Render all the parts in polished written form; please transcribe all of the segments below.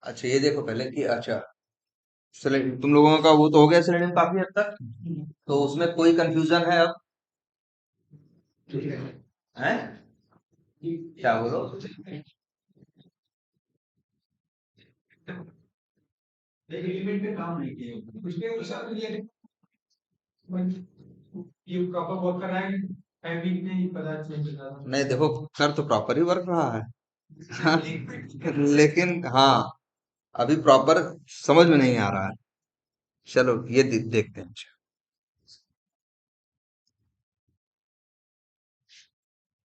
अच्छा ये देखो पहले कि अच्छा तुम लोगों का वो तो हो गया सिलेंडर काफी हद तक। तो उसमें कोई कंफ्यूजन है अब? हैं? क्या बोलो? नहीं देखो, कर तो प्रॉपर ही वर्क रहा है। हाँ, लेकिन हाँ, अभी प्रॉपर समझ में नहीं आ रहा है। चलो ये देखते हैं। अच्छा,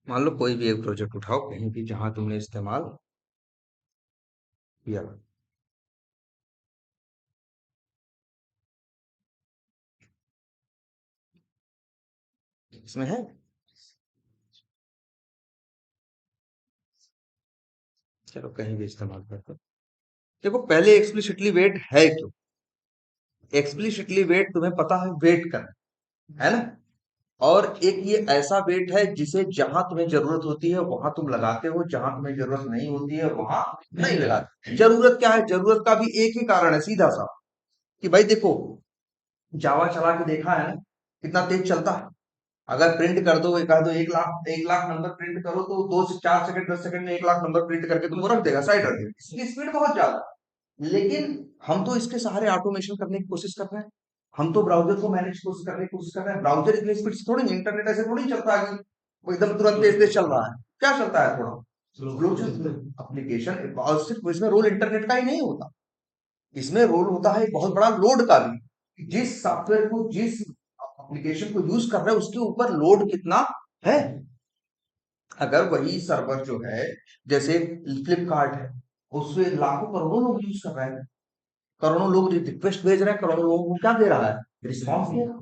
मान लो कोई भी एक प्रोजेक्ट उठाओ कहीं भी जहां तुमने इस्तेमाल किया। इसमें है? चलो कहीं भी इस्तेमाल करते हो। देखो पहले एक्सप्लिसिटली वेट है क्यों? एक्सप्लिसिटली वेट तुम्हें पता है वेट करना, है ना? और एक ये ऐसा वेट है जिसे जहां तुम्हें जरूरत होती है वहां तुम लगाते हो, जहां तुम्हें जरूरत नहीं होती है वहां नहीं लगाते। जरूरत क्या है? जरूरत का भी एक ही कारण है सीधा सा, कि भाई देखो, जावा चला के देखा है ना कितना तेज चलता है। अगर प्रिंट कर दो, एक लाख नंबर प्रिंट करो तो 2 से 4 सेकंड 10 सेकंड में 1 लाख नंबर प्रिंट करके तुमको रख देगा, साइड रख देगा। इसकी स्पीड बहुत ज्यादा है। लेकिन हम तो इसके सहारे ऑटोमेशन करने की कोशिश कर रहे हैं। हम तो ब्राउजर को मैनेज कोशिश करने की कोशिश कर रहे हैं। ब्राउजर इतनी स्पीड से थोड़ी नहीं, इंटरनेट ऐसे थोड़ी चलता है कि वो एकदम तुरंत तेज तेज चल रहा है। क्या चलता है? थोड़ा स्लो चलता है एप्लीकेशन। और सिर्फ इसमें रोल इंटरनेट का ही नहीं होता, इसमें रोल होता है एक बहुत बड़ा लोड का भी। जिस सॉफ्टवेयर को, जिस एप्लीकेशन को यूज कर रहे हैं उसके ऊपर लोड कितना है। अगर वही सर्वर जो है, जैसे फ्लिपकार्ट है, उससे लाखों करोड़ों लोग यूज कर रहे हैं, करोड़ों लोग रिक्वेस्ट भेज रहे हैं, करोड़ों लोगों को क्या दे रहा है? रिस्पॉन्स दे रहा है।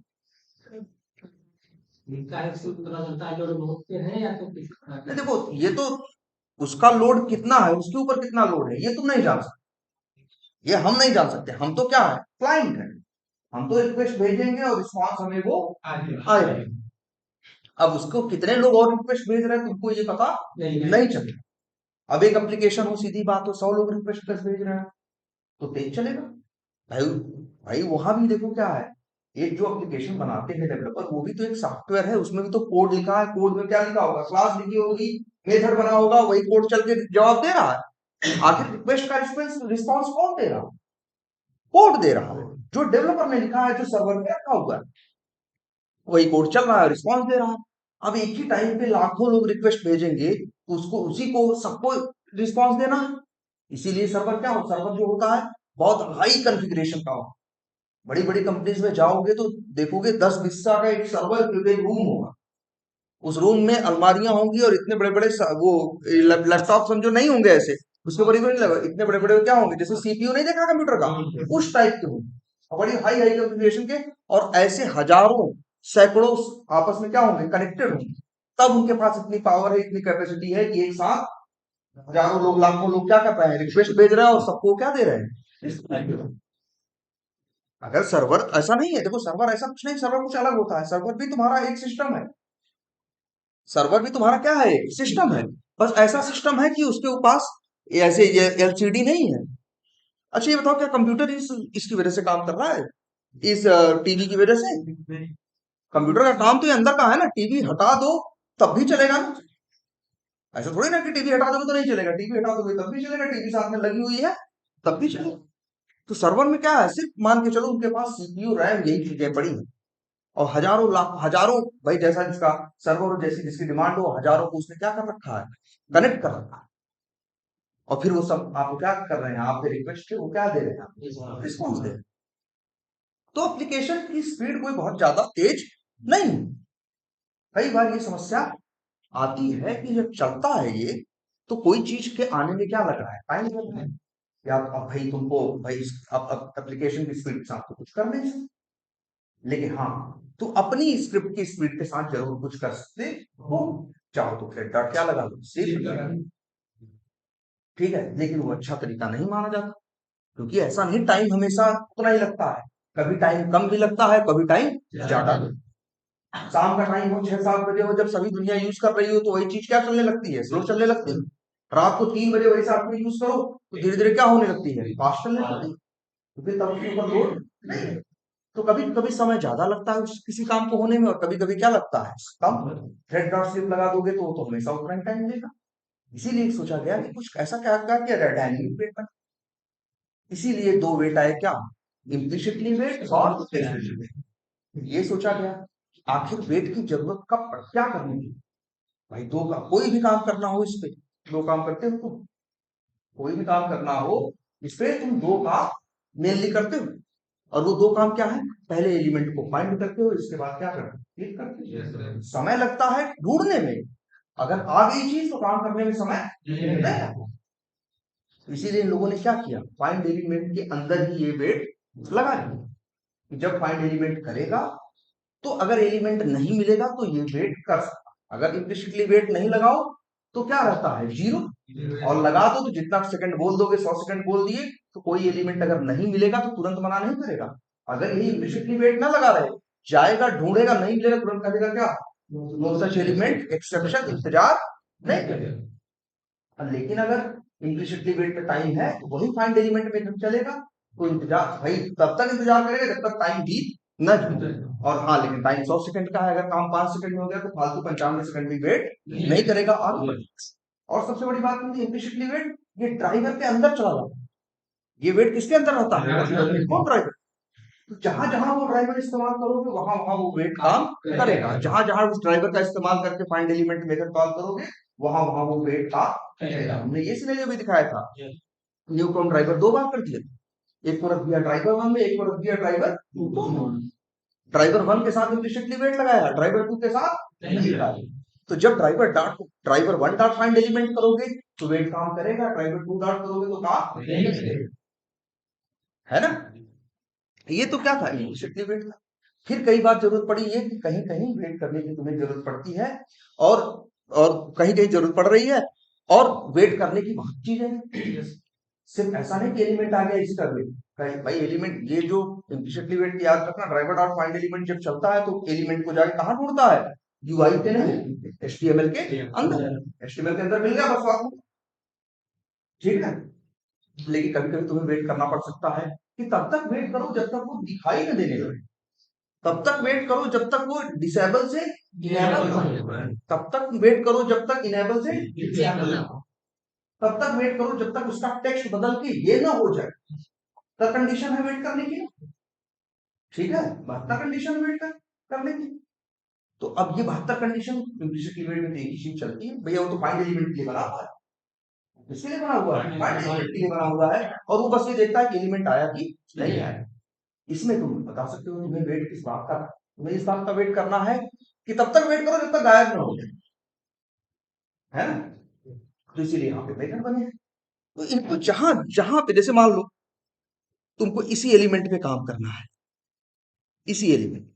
देखो ये तो उसका लोड कितना है, उसके ऊपर कितना लोड है, ये तुम नहीं जान सकते, ये हम नहीं जान सकते। हम तो क्या है, क्लाइंट है। हम तो रिक्वेस्ट भेजेंगे और रिस्पॉन्स हमें वो आएगा। अब उसको कितने लोग और रिक्वेस्ट भेज रहे हैं तुमको ये पता नहीं चलेगा। अब एक एप्लीकेशन हो, सीधी बात हो, 100 लोग रिक्वेस्ट भेज रहे हैं तो तेज चलेगा। भाई, भाई वहां भी देखो क्या है, एक जो एप्लीकेशन बनाते हैं डेवलपर वो भी तो एक सॉफ्टवेयर है, उसमें भी तो कोड लिखा है। कोड में क्या लिखा होगा? क्लास लिखी होगी, मेथड बना होगा, वही कोड चल के जवाब दे रहा है। आखिर रिक्वेस्ट का रिस्पॉन्स कौन दे रहा है? कोड दे रहा है जो डेवलपर ने लिखा है, जो सर्वर पे रखा हुआ है। वही कोड चल रहा है, रिस्पॉन्स दे रहा है। अब एक ही टाइम पे लाखों लोग रिक्वेस्ट भेजेंगे तो उसको, उसी को सबको रिस्पॉन्स देना है। इसीलिए सर्वर क्या हो, सर्वर जो होता है बहुत हाई कॉन्फ़िगरेशन का हो। बड़ी बड़ी कंपनीज में जाओगे तो देखोगे 10 बिस्सा का एक सर्वर, एक रूम होगा। उस रूम में अलमारियां होंगी और इतने बड़े बड़े वो लैपटॉप समझो नहीं होंगे ऐसे, उसके बड़ी बड़ी इतने बड़े बड़े क्या होंगे, जैसे सीपीयू नहीं देखा कंप्यूटर का, उस टाइप के होंगे। और बड़ी हाई हाई कॉन्फ़िगरेशन के, और ऐसे हजारों सैकड़ों आपस में क्या होंगे, कनेक्टेड होंगे। तब उनके पास इतनी पावर है, इतनी कैपेसिटी है कि एक साथ हजारों लोग, लाखों लोग क्या कर रहे हैं, रिक्वेस्ट भेज रहे हैं और सबको क्या दे रहे हैं। अगर सर्वर ऐसा नहीं है, देखो सर्वर ऐसा कुछ नहीं, सर्वर कुछ अलग होता है। सर्वर भी तुम्हारा एक सिस्टम है, सर्वर भी तुम्हारा क्या है, एक सिस्टम है। बस ऐसा सिस्टम है कि उसके पास ऐसे ये एलसीडी नहीं है। अच्छा ये बताओ, क्या कंप्यूटर इसकी वजह से काम कर रहा है, इस टीवी की वजह से? कंप्यूटर का काम तो ये अंदर का है ना, टीवी हटा दो तब भी चलेगा ना। ऐसा थोड़ी ना कि टीवी हटा दोगे तो नहीं चलेगा, टीवी हटा दोगे तब भी चलेगा, टीवी साथ में लगी हुई है तब भी चलेगा। तो सर्वर में क्या है, सिर्फ मान के चलो उनके पास सीपीयू रैम यही चीजें पड़ी हैं, और हजारों लाख हजारों, भाई जैसा जिसका सर्वर हो, जैसी जिसकी डिमांड हो, हजारों को उसने क्या कर रखा है, कनेक्ट कर रखा है। और फिर वो सब आपको क्या कर रहे हैं, आपके रिक्वेस्ट के वो क्या दे रहे हैं, आप रिस्पॉन्स दे रहे हैं। तो एप्लीकेशन की स्पीड कोई बहुत ज्यादा तेज नहीं। कई बार ये समस्या आती है कि जब चलता है ये, तो कोई चीज के आने में क्या लग रहा है, टाइम लग रहा है। या अब भाई तुमको भाई अब एप्लीकेशन की स्पीड के साथ तो कुछ कर नहीं सकते, लेकिन हाँ, तो अपनी स्क्रिप्ट की स्पीड के साथ जरूर कुछ कर सकते हो। चाहो तो फिर डॉट क्या लगा लो, सेव लगा लो। ठीक है, लेकिन वो अच्छा तरीका नहीं माना जाता, क्योंकि ऐसा नहीं टाइम हमेशा उतना ही लगता है। कभी टाइम कम भी लगता है, कभी टाइम ज्यादा भी। शाम का टाइम हो, 6-7 बजे हो, जब सभी दुनिया यूज कर रही हो, तो वही चीज क्या चलने लगती है, स्लो चलने लगती है। रात को 3 बजे वही साथ में यूज करो तो धीरे धीरे क्या होने लगती है, फास्ट चलने लगती है, क्योंकि तब उसके ऊपर लोड नहीं है। तो कभी कभी समय ज्यादा लगता है किसी काम को होने में, और कभी कभी क्या लगता है कम। थ्रेड डॉट स्लिप लगा दोगे तो हमेशा उतना ही टाइम लेगा। इसीलिए सोचा गया कि कुछ ऐसा क्या क्या किया जाए, डायनेमिक वेट पर। इसीलिए दो वेट आए, क्या, इम्प्लिसिटली वेट और एक्सप्लिसिटली वेट। ये सोचा गया आखिर वेट की जरूरत कब क्या करने की। भाई दो का कोई भी काम करना हो इस पे, दो काम करते हो तुम, कोई भी काम करना हो इस पे तुम दो काम मेनली करते हो। और वो दो काम क्या है, पहले एलिमेंट को फाइंड करते हो, इसके बाद क्या करते हो, क्लिक करते हो। समय लगता है ढूंढने में, अगर आ गई चीज तो काम करने में समय नहीं लगता। इसीलिए इन लोगों ने क्या किया, फाइंड एलिमेंट के अंदर ही ये वेट लगा दिया। जब फाइंड एलिमेंट करेगा तो अगर एलिमेंट नहीं मिलेगा तो ये वेट कर सकता, अगर इम्प्लिसिटली वेट नहीं लगाओ तो क्या रहता है, जीरो। और लगा दो तो जितना सेकंड बोल दोगे, 100 सेकंड बोल दिए तो कोई एलिमेंट अगर नहीं मिलेगा तो तुरंत मना नहीं करेगा। अगर ये इम्प्लिसिटली वेट ना लगा रहे, जाएगा ढूंढेगा, नहीं मिलेगा तुरंत कहेगा क्या, नो सच एलिमेंट एक्सेप्शन, इंतजार नहीं करेगा। लेकिन अगर इम्प्लिसिटली वेट पे टाइम है तो वही फाइंड एलिमेंट मेथड चलेगा, तो इंतजार भाई तब तक इंतजार करेगा जब तक टाइम बीत न जाए। और हाँ, लेकिन टाइम 100 सेकंड का है, अगर काम 5 सेकंड में हो गया तो फालतू 95 सेकंड भी वेट नहीं करेगा। और सबसे बड़ी बात होती है इम्प्लिसिटली वेट, ये ड्राइवर के अंदर चला जाता है। ये वेट किसके अंदर रहता है, कौन ड्राइवर। तो जहां जहां वो ड्राइवर इस्तेमाल करोगे वहां वहां वो वेट काम करेगा, जहां जहां उस ड्राइवर का इस्तेमाल करके फाइंड एलिमेंट मेथड कॉल करोगे वहां वहां वो वेट काम करेगा। हमने ये सिनेरियो भी दिखाया था, न्यूट्रॉन ड्राइवर दो बार कर दिया, एक को रख दिया ड्राइवर वन में, एक को रख दिया ड्राइवर टू में। ड्राइवर वन के साथ इम्प्लिसिटली वेट लगाया, ड्राइवर टू के साथ नहीं लगाया। तो जब driver one dot find element करोगे तो वेट काम करेगा, ड्राइवर टू डॉट करोगे तो काम नहीं करेगा, है ना। ये तो क्या था, इम्प्लिसिटली वेट था। फिर कई बार जरूरत पड़ी ये कि कहीं कहीं वेट करने की तुम्हें जरूरत पड़ती है, और और कहीं कहीं जरूरत पड़ रही है, और वेट करने की बहुत चीजें हैं। सिर्फ ऐसा नहीं कि एलिमेंट आ गया इसका वेट, कहीं भाई एलिमेंट, ये जो इम्प्लिसिटली वेट याद रखना, ड्राइवर डॉट फाइंड एलिमेंट जब चलता है तो एलिमेंट को जाके कहाँ ढूंढता है, यूआई पे नहीं, एचटीएमएल के अंदर। एचटीएमएल के अंदर मिल गया बस आपको, ठीक है। लेकिन कभी कभी तुम्हें वेट करना पड़ सकता है, कि तब तक वेट करो जब तक वो दिखाई न देने लगे, तब तक वेट करो जब तक वो डिसेबल से इनेबल हो, तब तक वेट करो जब तक इनेबल से डिसेबल हो, तब तक वेट करो जब तक उसका टेक्स्ट बदल के ये ना हो जाए। तो कंडीशन है वेट करने की, ठीक है, 72 कंडीशन वेट करने की। तो अब ये 72 कंडीशन इम्प्लिसिटली वेट में तो एक ही चीज चलती है भैया, वो तो फाइंड एलिमेंट के लिए बना हुआ है, इसके लिए बना हुआ है, फाइंड एलिमेंट के लिए बना हुआ है, और वो बस ये देखता है कि एलिमेंट आया कि नहीं आया। इसमें तुम बता सकते हो तुम्हें वेट किस बात का, तुम्हें इस बात का वेट करना है कि तब तक वेट करो जब तक गायब ना हो जाए, है ना। तो इसीलिए यहाँ पे मेथड बने हैं। तो इनको जहां जहां पे, जैसे मान लो तुमको इसी एलिमेंट पे काम करना है, इसी एलिमेंट,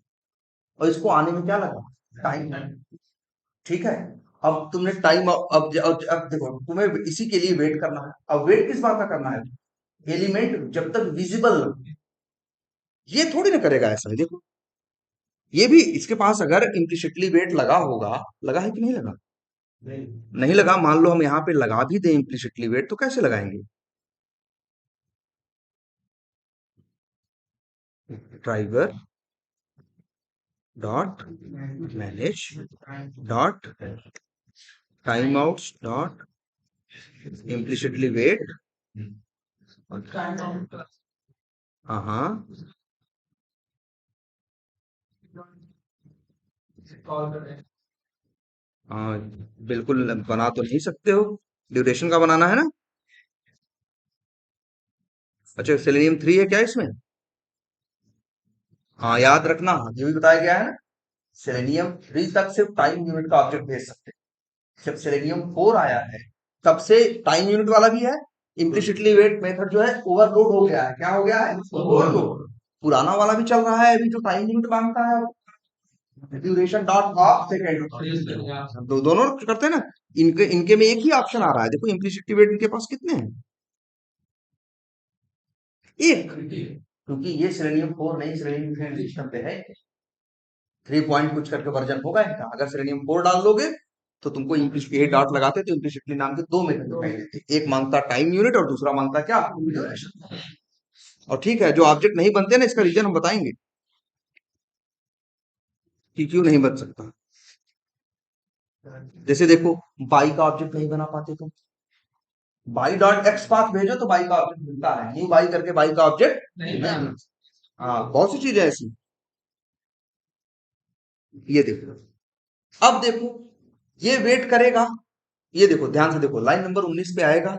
और इसको आने में क्या लगा, टाइम, ठीक है। अब तुमने टाइम, अब देखो तुम्हें इसी के लिए वेट करना है। अब वेट किस बात का करना है, एलिमेंट जब तक विजिबल, ये थोड़ी ना करेगा ऐसा, देखो ये भी इसके पास अगर इम्प्लिसिटली वेट लगा होगा, लगा है कि नहीं लगा, नहीं लगा, मान लो हम यहाँ पे लगा भी दें इम्प्लिसिटली वेट तो कैसे लगाएंगे, driver dot manage dot timeouts dot implicitly wait, हाँ हाँ, हाँ बिल्कुल बना तो नहीं सकते हो, ड्यूरेशन का बनाना है ना। अच्छा सेलेनियम 3 है क्या इसमें, हाँ याद रखना, ये भी बताया गया है ना, सेलेनियम 3 तक सिर्फ टाइम यूनिट का ऑब्जेक्ट भेज सकते हैं। जब सेलेनियम 4 आया है तब से टाइम यूनिट वाला भी है, इम्प्लिसिटली वेट मेथड जो है ओवरलोड हो गया है, क्या हो गया है, ओवरलोड। पुराना वाला भी चल रहा है अभी, जो टाइम यूनिट मांगता है, ड्यूरेशन डॉट ऑफ सेकेंड, दोनों करते हैं ना। इनके इनके में एक ही ऑप्शन आ रहा है, देखो इम्प्लिसिटली वेट इनके पास कितने हैं, एक, क्योंकि ये सेलेनियम 4 नहीं, सेलेनियम सिस्टम पे है, 3 पॉइंट कुछ करके वर्जन होगा इनका। अगर सेलेनियम 4 डाल दोगे तो तुमको ये डॉट लगाते तो इम्प्लिसिटली नाम के दो मेथड दिखाई देते, एक मांगता टाइम यूनिट और दूसरा मांगता क्या, ड्यूरेशन। और ठीक है, जो ऑब्जेक्ट नहीं बनते ना, इसका रीजन हम बताएंगे कि क्यों नहीं बन सकता। जैसे देखो, बाई का ऑब्जेक्ट नहीं बना पाते तुम, बाई डॉट एक्स पाथ भेजो तो बाई का ऑब्जेक्ट मिलता है, न्यू बाई करके बाई का ऑब्जेक्ट नहीं मिलता। हाँ, बहुत सी चीजें ऐसी। ये देखो, अब देखो, ये वेट करेगा, ये देखो ध्यान से देखो, लाइन नंबर 19 पे आएगा,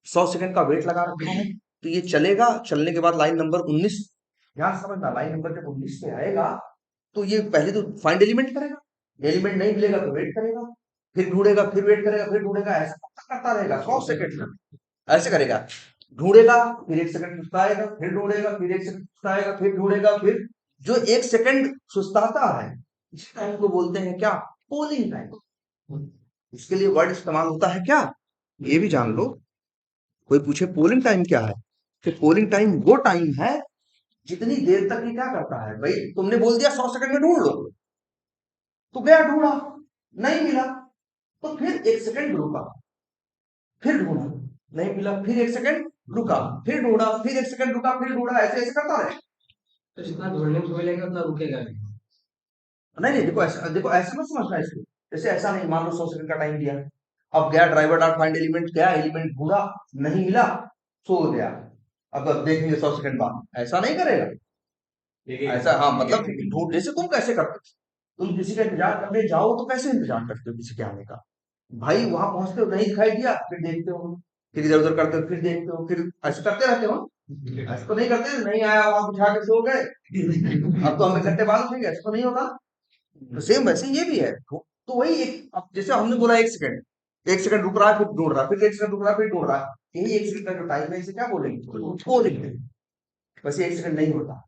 100 सेकंड का वेट लगा रखा है, तो ये चलेगा, चलने के बाद लाइन नंबर 19, ध्यान से समझना, लाइन नंबर जब 19 पे आएगा तो ये पहले तो फाइंड एलिमेंट करेगा, एलिमेंट नहीं मिलेगा तो वेट करेगा, फिर ढूंढेगा, फिर वेट करेगा, फिर ढूंढेगा, ऐसा करता रहेगा 100 सेकंड ऐसे करेगा, ढूंढेगा, फिर 1 सेकंड सुस्ताएगा, फिर ढूंढेगा, फिर 1 सेकंड सुस्ताएगा, फिर ढूंढेगा, फिर जो 1 सेकंड सुस्ताता है, इस टाइम को बोलते हैं क्या, पोलिंग टाइम। इसके लिए वर्ड इस्तेमाल होता है क्या, ये भी जान लो। कोई पूछे पोलिंग टाइम क्या है, तो पोलिंग टाइम वो टाइम है जितनी देर तक ये क्या करता है, भाई तुमने बोल दिया 100 सेकंड में ढूंढ लो, तो गया ढूंढा, नहीं मिला, तो फिर 1 सेकंड रुका, फिर ढूंढा, नहीं मिला, फिर 1 सेकंड रुका, फिर ढूंढा, फिर 1 सेकंड रुका, फिर ढूंढा, ऐसे ऐसे करता रहे। तो जितना ढूंढने में समय लगेगा उतना रुकेगा नहीं। नहीं नहीं, देखो ऐसे मत समझना इसको, जैसे ऐसा नहीं, मान लो 100 सेकंड का टाइम दिया, अब गया ड्राइवर डॉट फाइंड एलिमेंट, गया एलिमेंट ढूंढा, नहीं मिला, सो गया, अब देखेंगे 100 सेकंड बाद, ऐसा नहीं करेगा, ऐसा, हाँ मतलब ढूंढ, जैसे तुम कैसे करते हो, तुम किसी का इंतजार करने जाओ तो कैसे इंतजार करते हो किसी के आने का, भाई वहां पहुंचते हो, नहीं दिखाई दिया, फिर देखते हो, फिर इधर उधर करते हो, फिर देखते हो, फिर ऐसे करते रहते हो, ऐसे तो नहीं करते, नहीं आया वहां बिठा के सो गए, अब तो हमें घंटे बाद उठेंगे, ऐसा तो नहीं होता। तो सेम वैसे ये भी है, तो वही एक, अब जैसे हमने बोला 1 सेकंड, 1 सेकंड रुक रहा है, फिर ढूंढ रहा है, फिर 1 सेकंड रुक रहा है, फिर ढूंढ रहा है, यही 1 सेकंड का जो टाइम है, इसे क्या बोलेंगे, वो लिखते हैं। वैसे 1 सेकंड नहीं होता,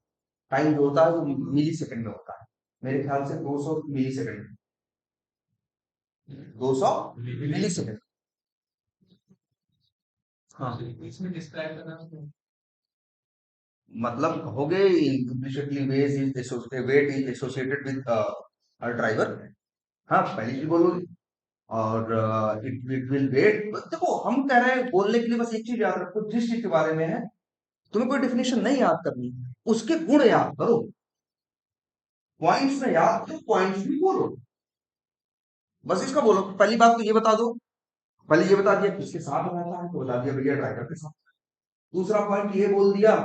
टाइम जो होता है वो मिली सेकंड में होता है, मेरे ख्याल से 200 मिली सेकंड, 200 मिली सेकंड। हाँ, इसमें डिस्क्राइब करना। मतलब कहोगे implicitly wait is associated with driver, हाँ पहले भी बोलोगे, और इट इट विल वेट। देखो हम कह रहे हैं बोलने के लिए बस एक चीज याद रखो, जिस चीज के बारे में है तुम्हें कोई डेफिनेशन नहीं याद करनी, उसके गुण याद करो, पॉइंट्स में याद करो, पॉइंट्स भी बोलो, बस इसका बोलो। पहली बात तो ये बता दो, पहले ये बता दिया किसके साथ रहता है, तो बता दिया भैया ड्राइवर के साथ। दूसरा पॉइंट ये बोल दिया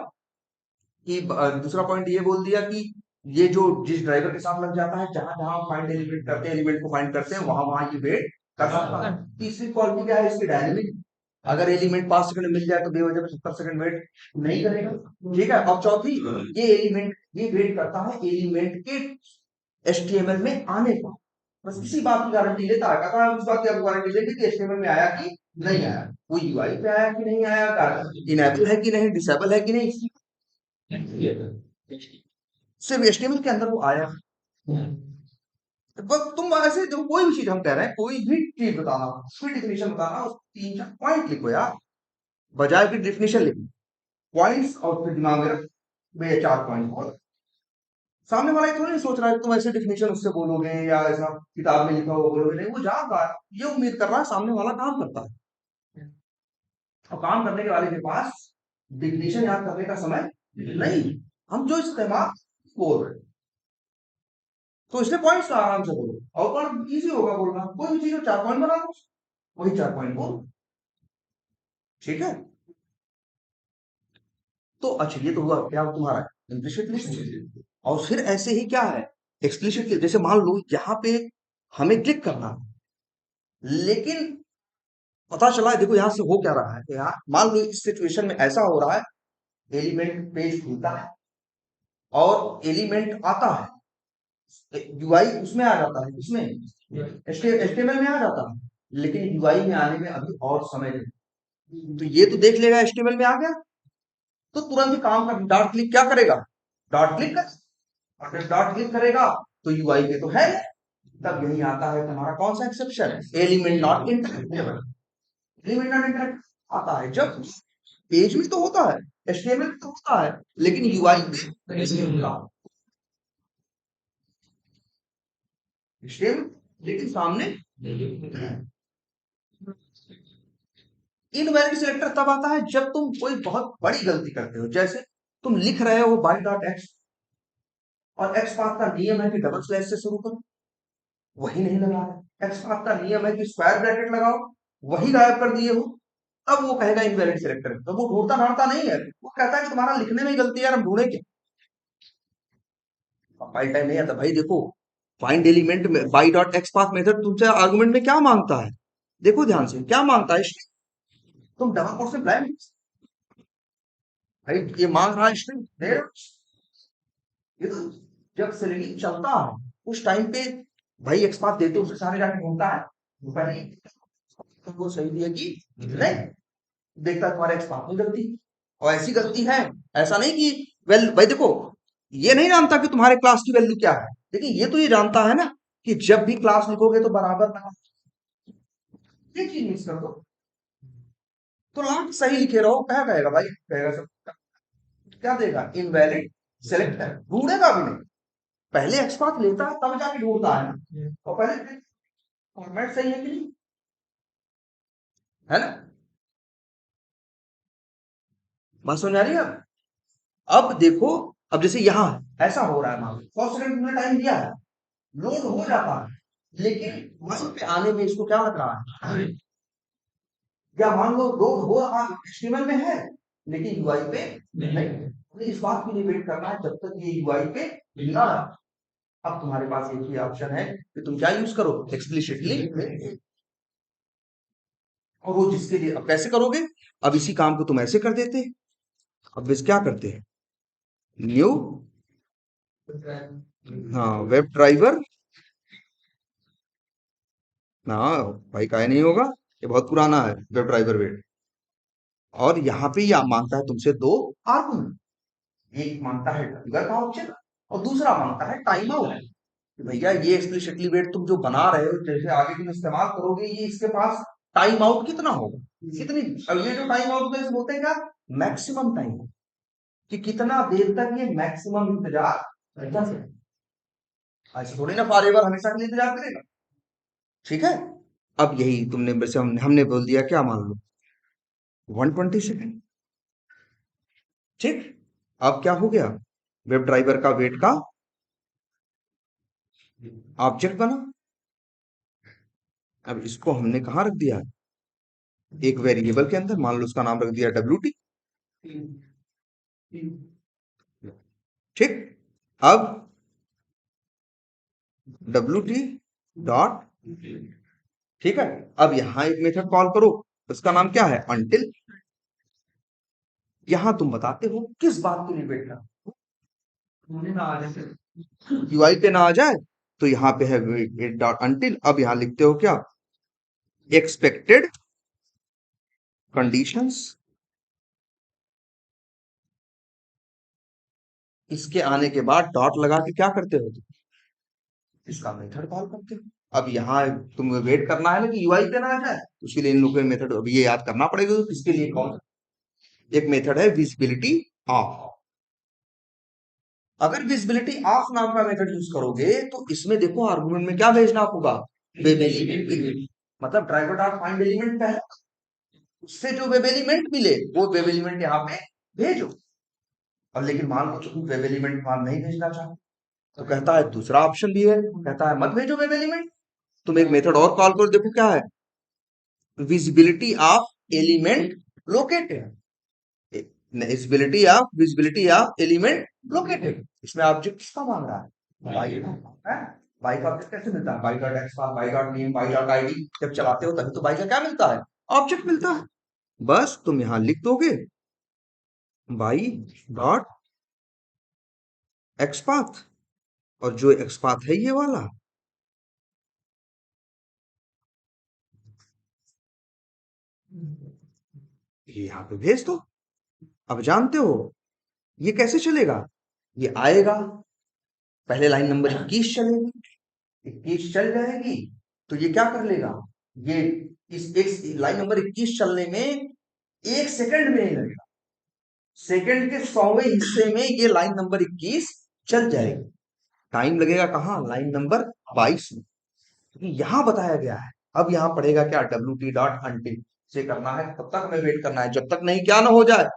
कि दूसरा पॉइंट ये बोल दिया कि ये जो जिस ड्राइवर के साथ लग जाता है, जहां जहां फाइंड एलिमेंट करते हैं, एलिमेंट को फाइंड करते हैं, वहां वहां ये वेट कर सकता है। तीसरी क्वालिटी क्या है इसकी, डायनेमिक, अगर एलिमेंट 5 सेकंड में मिल जाए तो बेवजह 70 सेकंड वेट नहीं करेगा, ठीक है। और चौथी, ये एलिमेंट ये वेट करता है एलिमेंट के एचटीएमएल में आने का, बस इसी बात की गारंटी लेता है, कहता है उस बात की आप गारंटी लेंगे कि एचटीएमएल में आया कि नहीं आया, वो यूआई पे आया कि नहीं आया, इनेबल है कि नहीं, डिसेबल है कि नहीं, सिर्फ एचटीएमएल के अंदर वो आया। बस तुम ऐसे जो कोई भी चीज हम कह रहे हैं, कोई भी चीज बताना, उसकी डिफिनेशन बताना, उस 3-4 पॉइंट लिखो यार, बजाय की डिफिनेशन लिखो, पॉइंट्स और फिर दिमाग में रख, भैया 4 पॉइंट और सामने वाला ये थोड़ी नहीं सोच रहा है तुम ऐसे डिफिनेशन उससे बोलोगे या ऐसा किताब में लिखा हुआ बोलोगे, नहीं, वो जान रहा है, ये उम्मीद कर रहा है सामने वाला काम करता है, और काम करने के वाले के पास डिफिनेशन याद करने का समय नहीं, हम जो इस्तेमाल बोल रहे हैं, तो इसलिए पॉइंट्स आराम से बोलो, आउटवर्ड इजी होगा बोलना, कोई भी चीज को 4 पॉइंट बना लो, वही 4 पॉइंट बोलो, ठीक है। तो अच्छा, ये तो हुआ क्या तुम्हारा इम्प्लिसिट लिस्ट, और फिर ऐसे ही क्या है एक्सप्लिसिट, जैसे मान लो यहाँ पे हमें क्लिक करना है, लेकिन पता चला है, देखो यहाँ से हो क्या रहा है, यहाँ मान लो इस सिचुएशन में ऐसा हो रहा है, एलिमेंट पेज खुलता है और एलिमेंट आता है, यूआई उसमें आ जाता है, उसमें एचटीएमएल में आ जाता है, लेकिन यूआई में आने में अभी और समय है, तो ये तो देख लेगा एचटीएमएल में आ गया, तो तुरंत ही काम कर, डॉट क्लिक क्या करेगा, डॉट क्लिक कर, और जब डॉट क्लिक करेगा तो यूआई पे तो है, तब यही आता है तुम्हारा कौन सा exception, element not interactable, element not interact आता है जब पेज में तो होता है, एचटीएमएल में तो होता है, लेकिन यूआई पे नहीं होता, एचटीएमएल लेकिन सामने इनवैलिड सिलेक्टर तब आता है जब तुम कोई बहुत बड़ी गलती करते हो, जैसे तुम लिख रहे हो बाई डॉट एक्स और एक्स पाथ का नियम है कि डबल स्लैश से शुरू करो, वही नहीं लगा है। एक्स पाथ का नियम है कि स्क्वायर ब्रैकेट लगाओ, वही गायब कर दिए हो। अब वो कहेगा इनवैलिड सिलेक्टर, तो वो ढूंढता ढांढता नहीं है, वो कहता है कि तुम्हारा लिखने में ही गलती है यार, हम ढूंढे क्या। बाई टाइम नहीं आता भाई। देखो फाइंड एलिमेंट में by dot x path method तुमसे आर्गुमेंट में क्या मांगता है, देखो ध्यान से क्या मांगता है। तुम डबल कोट से ब्लैंक, भाई ये मांग रहा है स्ट्रिंग दे रहा है। ये तो जब सिलेक्ट चलता है उस टाइम पे भाई एक्स पाथ देते उससे सारे जाके ढूंढता है, पहले तो वो सही दिया कि नहीं, देखता है तुम्हारे एक्स पाथ में गलती, और ऐसी गलती है, ऐसा नहीं कि वेल भाई देखो ये नहीं जानता कि तुम्हारे क्लास की वैल्यू क्या है, लेकिन ये तो ये जानता है ना कि जब भी क्लास लिखोगे तो बराबर लगा, ये चीज मिस कर दो तो लास्ट सही लिखे रहो, क्या कहेगा भाई, कहेगा सब क्या देगा, इनवैलिड सेलेक्टर, ढूंढेगा भी नहीं, पहले एक्स पाथ लेता है तब जाके ढूंढता है ना, और पहले फॉर्मेट सही है कि नहीं, है ना। बात समझ आ रही है अब देखो, अब जैसे यहाँ ऐसा हो रहा है, मान लो 100 सेकंड तुमने टाइम दिया है, लोड हो जाता है, लेकिन वहां पे आने में इसको क्या लग रहा है, या मान लो लोड हो रहा है HTML में है लेकिन यूआई पे नहीं, तो इस बात के लिए वेट करना है जब तक ये यूआई पे ना आए। अब तुम्हारे पास एक ही ऑप्शन है कि तुम क्या यूज करो, एक्सप्लिसिटली, और वो जिसके लिए अब कैसे करोगे, अब इसी काम को तुम ऐसे कर देते, अब इस क्या करते हैं, न्यू, हाँ वेब ड्राइवर, ना भाई का नहीं होगा, ये बहुत पुराना है वेब ड्राइवर वेट, और यहाँ पे ये मांगता है तुमसे दो आर्गुमेंट, एक मांगता है ट्रिगर का ऑप्शन और दूसरा मांगता है टाइम आउट, कि भैया ये एक्सप्लिसिटली वेट तुम जो बना रहे हो जैसे आगे तुम इस्तेमाल करोगे ये इसके पास टाइम आउट कितना होगा, कितनी, अब ये जो टाइम आउट है बोलते हैं क्या, मैक्सिमम टाइम, कि कितना देर तक ये मैक्सिमम इंतजार कर सकते, ऐसे थोड़ी ना फॉरएवर हमेशा के लिए इंतजार करेगा, ठीक है। अब यही तुमने वैसे हमने बोल दिया क्या, मान लो 120 सेकेंड, ठीक। अब क्या हो गया, वेब ड्राइवर का वेट का ऑब्जेक्ट बना, अब इसको हमने कहाँ रख दिया, एक वेरिएबल के अंदर, मान लो उसका नाम रख दिया WT, ठीक। अब WT डॉट, ठीक है, अब यहां एक मेथड कॉल करो, उसका नाम क्या है, अनटिल, यहां तुम बताते हो किस बात के लिए वेट करना, यूआई पे ना आ जाए, तो यहाँ पे है वेट डॉट अनटिल, अब यहां लिखते हो क्या, एक्सपेक्टेड कंडीशंस, इसके आने के बाद डॉट लगा के क्या करते हो, इसका मेथड कॉल करते हो। अब यहाँ तुम्हें वेट करना है ना कि यूआई पे ना आ जाए, तो उसके लिए इन लोगों के मेथड अभी ये याद करना पड़ेगा, तो किसके लिए कॉल, एक मेथड है विजिबिलिटी ऑफ, अगर विजिबिलिटी ऑफ नाम का मेथड यूज करोगे तो इसमें देखो आर्गुमेंट में क्या भेजना होगा, वेब एलिमेंट, मतलब ड्राइवर डॉट फाइंड एलिमेंट पहले, उससे जो वेब एलिमेंट मिले वो वेब एलिमेंट यहाँ पे भेजो, और लेकिन मान लो तुम वेब एलिमेंट मान नहीं भेजना चाहते, तो कहता है दूसरा ऑप्शन भी है, कहता है मत भेजो वेब एलिमेंट, तुम एक मेथड और कॉल करो, देखो क्या है, visibility of element located, visibility of element located, इसमें ऑब्जेक्ट किसका मांग रहा है, बाई का, बाई का ऑब्जेक्ट कैसे मिलता है, by dot x path, by dot name, by dot ID, जब चलाते हो तभी तो बाई का क्या मिलता है, ऑब्जेक्ट मिलता है। बस तुम यहां लिख दोगे बाई डॉट एक्स पाथ, और जो एक्स पाथ है ये वाला, ये यहाँ पे भेज दो। अब जानते हो ये कैसे चलेगा, ये आएगा, पहले लाइन नंबर 21 चलेगी, 21 चल जाएगी, तो ये क्या कर लेगा, ये इस एक लाइन नंबर 21 चलने में 1 सेकंड में नहीं लगेगा, सेकंड के 100वें हिस्से में ये लाइन नंबर 21 चल जाएगी, टाइम लगेगा कहाँ, लाइन नंबर 22 में, क्योंकि यहाँ बताया गया है। अब यहाँ पड़ेगा क्या, डब्ल्यू टी डॉट अनटिल से करना है, तब तक हमें वेट करना है जब तक नहीं क्या ना हो जाए।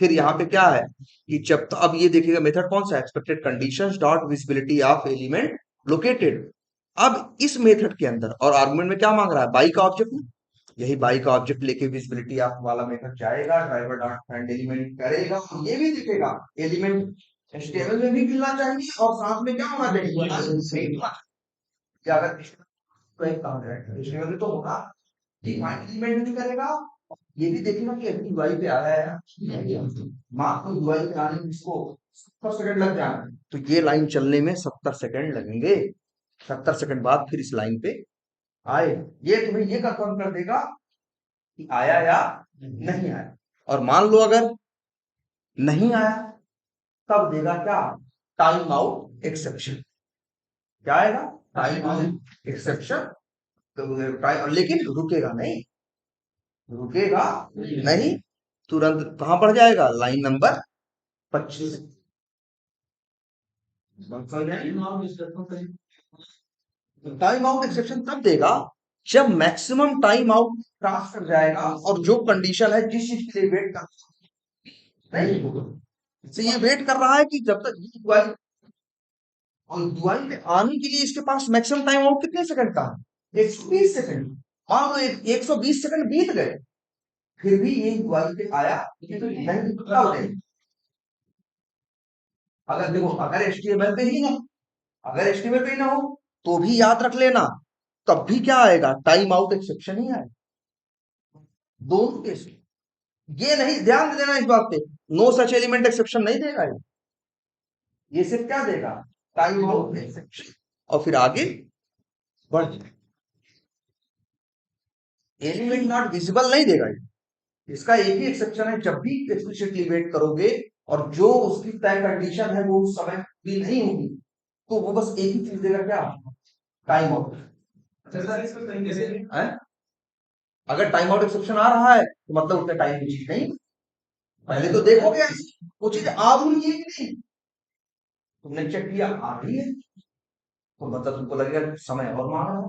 फिर यहाँ पे क्या है कि जब तक, अब ये देखिएगा मेथड कौन सा है, expected conditions dot visibility of element located. अब इस मेथड के अंदर और आर्गुमेंट में क्या मांग रहा है, बाई का ऑब्जेक्ट में, यही बाई का ऑब्जेक्ट लेके विजिबिलिटी ऑफ वाला मेथड जाएगा, ड्राइवर डॉट फाइंड एलिमेंट करेगा और ये भी दिखेगा एलिमेंट एचटीएमएल में भी मिलना चाहिए और साथ में क्या होना चाहिए, कि अगर तो एक काम करेगा HTML में तो होगा कि फाइंड एलिमेंट भी करेगा, ये भी देखेगा कि अभी UI पे आया है, मान लो UI पे आने में इसको 70 सेकंड लग जाए, तो ये लाइन चलने में 70 सेकंड लगेंगे। 70 सेकंड बाद फिर इस लाइन पे आए, ये तुम्हें ये कंफर्म कर देगा कि आया या नहीं आया। और मान लो अगर नहीं आया, तब देगा क्या, टाइम आउट एक्सेप्शन। क्या आएगा, टाइम आउट एक्सेप्शन। तो लेकिन रुकेगा नहीं, रुकेगा नहीं, तुरंत कहां पड़ जाएगा, line number 25। Time out exception तब देगा जब मैक्सिमम टाइम आउट क्रॉस कर जाएगा और जो कंडीशन है जिस चीज के लिए वेट कर नहीं होगा, तो ये वेट कर रहा है कि जब तक ये दुआई, और दुआई पे आने के लिए इसके पास मैक्सिमम टाइम आउट कितने सेकंड का है, 120 सेकंड। मान लो 120 सेकंड बीत गए, फिर भी ये दुआई पे आया नहीं, तो क्या हो जाएगा, अगर देखो अगर HTML पे ही ना, अगर HTML पे ही ना हो तो भी याद रख लेना, तब भी क्या आएगा, टाइम आउट एक्सेप्शन ही आएगा, दोनों केस में। ये नहीं, ध्यान दे देना इस बात पे, नो सच एलिमेंट एक्सेप्शन नहीं देगा ये सिर्फ क्या देगा, टाइम आउट एक्सेप्शन, और फिर आगे बढ़, एलिमेंट नॉट विजिबल नहीं देगा ये। इसका एक ही एक्सेप्शन है, जब भी एक्सप्लिसिटली वेट करोगे और जो उसकी तय कंडीशन है वो उस समय पूरी नहीं होगी, तो वो बस एक ही चीज देगा, क्या, टाइम आउट। अगर टाइम आउट एक्सेप्शन आ रहा है तो मतलब उतना टाइम की चीज नहीं, पहले तो देखोगे वो चीज आ रही है कि नहीं, तुमने चेक किया आ रही है, तो मतलब तुमको लगेगा समय और मांग रहा है,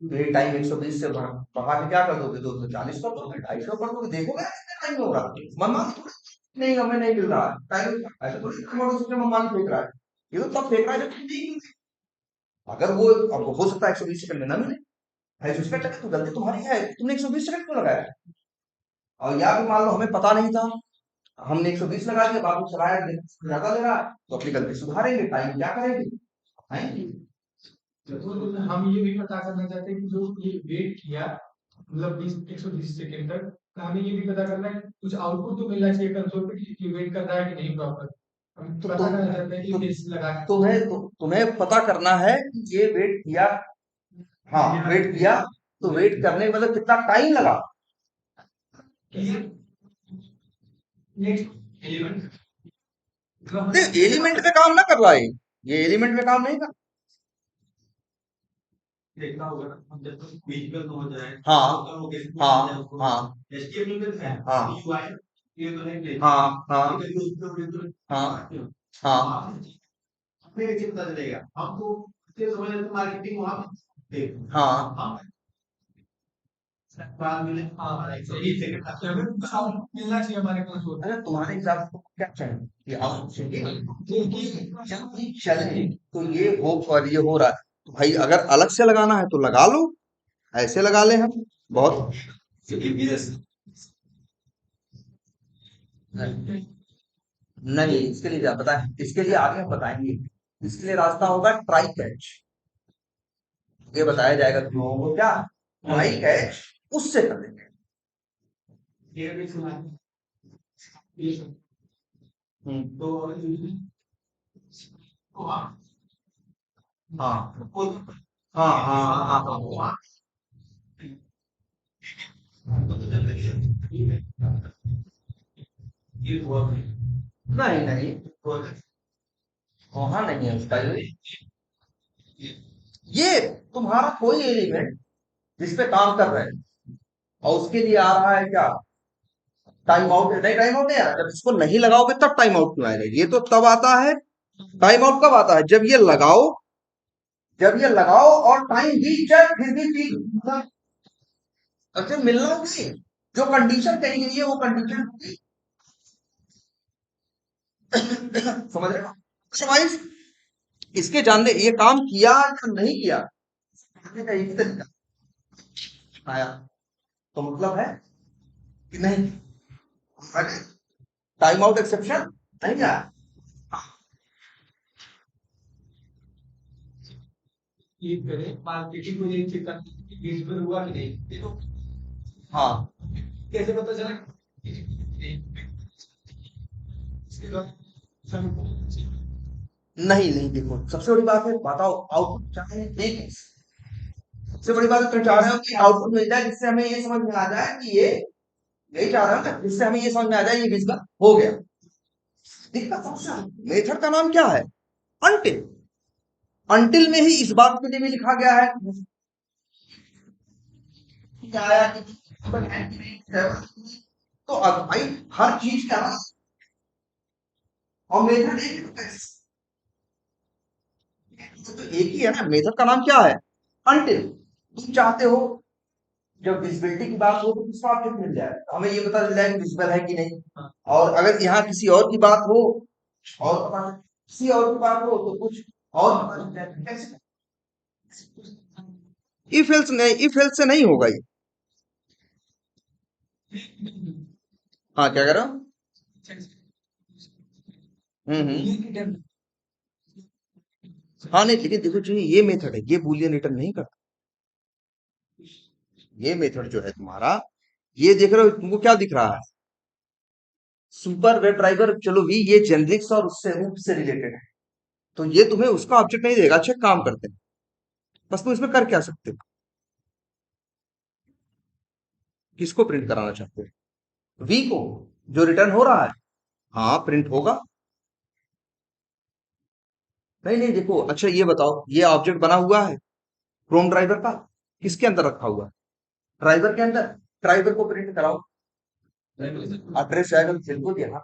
तो ये टाइम 120 से बढ़ा के क्या कर दोगे, 240 कर दोगे, 250 कर दोगे, देखोगे कितने टाइम हो रहा है, मनमानी थोड़ी नहीं, हमें नहीं मिल रहा है टाइम, ऐसा थोड़ी मनमानी फेंक रहा है, ये तो तब फेंक रहा है जब तुम नहीं, अगर वो, अब हो सकता है 120 सेकंड में ना मिले, है उसका चक्कर, तो गलती तुम्हारी है, तुमने 120 सेकंड क्यों लगाया, और या फिर मान लो हमें पता नहीं था, हमने 120 लगा दिया, बाद में चलाया ज्यादा ले रहा है, तो अपनी गलती सुधारेंगे, टाइम क्या करेंगे, हैं? तो हम ये भी पता करना चाहते हैं कि जो ये वेट किया मतलब 120 सेकेंड तक, तो हमें ये भी पता करना है कि कुछ आउटपुट तो मिलना चाहिए कंसोल पे कि वेट कर रहा है कि नहीं प्रॉपर। हम तो पता करना चाहते हैं कि केस लगा के तुम्हें पता करना है कि ये वेट किया, हाँ वेट किया, तो वेट करने में मतलब कितना टाइम लगा, नेक्स्ट एलिमेंट एलिमेंट पे काम ना कर रहा है, ये एलिमेंट पे काम नहीं कर, देखना होगा ना, हम जब तक विजुअल हो जाए हाँ तो लोकेशन हाँ मिल जाए उसको, हाँ एचटीएमएल में है हाँ यूआई, ये तो नहीं ले हाँ हाँ ये कभी उसको हाँ हाँ हाँ हमें कैसे पता चलेगा, हमको इससे समझ में मार्केटिंग वहां देख हाँ हम बाद मिले हाँ सही सेकंड मिलना चाहिए हमारे को। अरे तुम्हारे हिसाब से क्या चाहिए कि हम चले, तो ये हो और ये हो रहा है, तो भाई अगर अलग से लगाना है तो लगा लो, ऐसे लगा ले हम, बहुत नहीं, इसके लिए क्या पता है, इसके लिए आगे हम बताएंगे, इसके लिए रास्ता होगा ट्राई कैच, ये बताया जाएगा तुम लोगों को, क्या ट्राई कैच, उससे कर देंगे। ये भी सुना है ये तो हाँ हाँ हाँ हाँ हाँ हाँ, ये हुआ नहीं नहीं, वहां नहीं है उसका, ये तुम्हारा कोई एलिमेंट जिसपे काम कर रहे हैं और उसके लिए आ रहा है क्या, टाइम आउट, नहीं टाइम आउट नहीं आ रहा, जब इसको नहीं लगाओगे तब टाइम आउट क्यों आएगा, ये तो तब आता है, टाइम आउट कब आता है, जब ये लगाओ जब ये लगाओ और टाइम बीत जाए फिर भी ठीक, अच्छा मिलना नहीं, जो कंडीशन कही गई है वो कंडीशन समझ रहे हो। अदरवाइज इसके जानने ये काम किया या नहीं किया का एक तरीका आया, तो मतलब है कि नहीं, टाइम आउट एक्सेप्शन नहीं आया। ये करें मार्केटिंग को ये चेक करना कि विजिबल हुआ कि नहीं, देखो हाँ कैसे पता चला इसके बाद नहीं नहीं, देखो सबसे बड़ी बात है, बताओ आउटपुट चाहे एक, सबसे बड़ी बात तुम चाह रहे हो कि आउटपुट मिल जाए जिससे हमें ये समझ में आ जाए कि ये, यही चाह रहे हो ना, जिससे हमें ये समझ में आ जाए ये विजिबल हो गया। दिक्कत सबसे, मेथड का नाम क्या है, अनटिल। अनटिल में ही इस बात के लिए भी लिखा गया है कि आया कि तो अब भाई हर चीज का ना, और मेथड एक तो एक ही है ना, मेथड का नाम क्या है, अनटिल। तुम चाहते हो जब विजिबिलिटी की बात हो तो किसका ऑब्जेक्ट मिल जाए, तो हमें ये पता चल जाए कि विजिबल है कि नहीं। और अगर यहाँ किसी और की बात हो, और पता किसी और की बात हो तो कुछ और पता चल जाए, कैसे, इफ एल्स नहीं, इफ एल्स से नहीं होगा ये। हाँ क्या कह रहा हूँ, हम्म। हाँ नहीं, लेकिन देखो जो ये मेथड है ये बूलियन रिटर्न नहीं करता। ये मेथड जो है तुम्हारा, ये देख रहे हो तुमको क्या दिख रहा है, सुपर वेब ड्राइवर, चलो भी ये जेनरिक्स और उससे रूप से रिलेटेड है, तो ये तुम्हें उसका ऑब्जेक्ट नहीं देगा। अच्छा काम करते हैं, बस तुम इसमें कर क्या सकते हो, किसको प्रिंट कराना चाहते हो, वी को, जो रिटर्न हो रहा है, हाँ प्रिंट होगा। नहीं नहीं देखो, अच्छा ये बताओ, ये ऑब्जेक्ट बना हुआ है क्रोम ड्राइवर का, किसके अंदर रखा हुआ है, ड्राइवर के अंदर, ड्राइवर को प्रिंट कराओ, एड्रेस आएगा बिल्कुल यहाँ,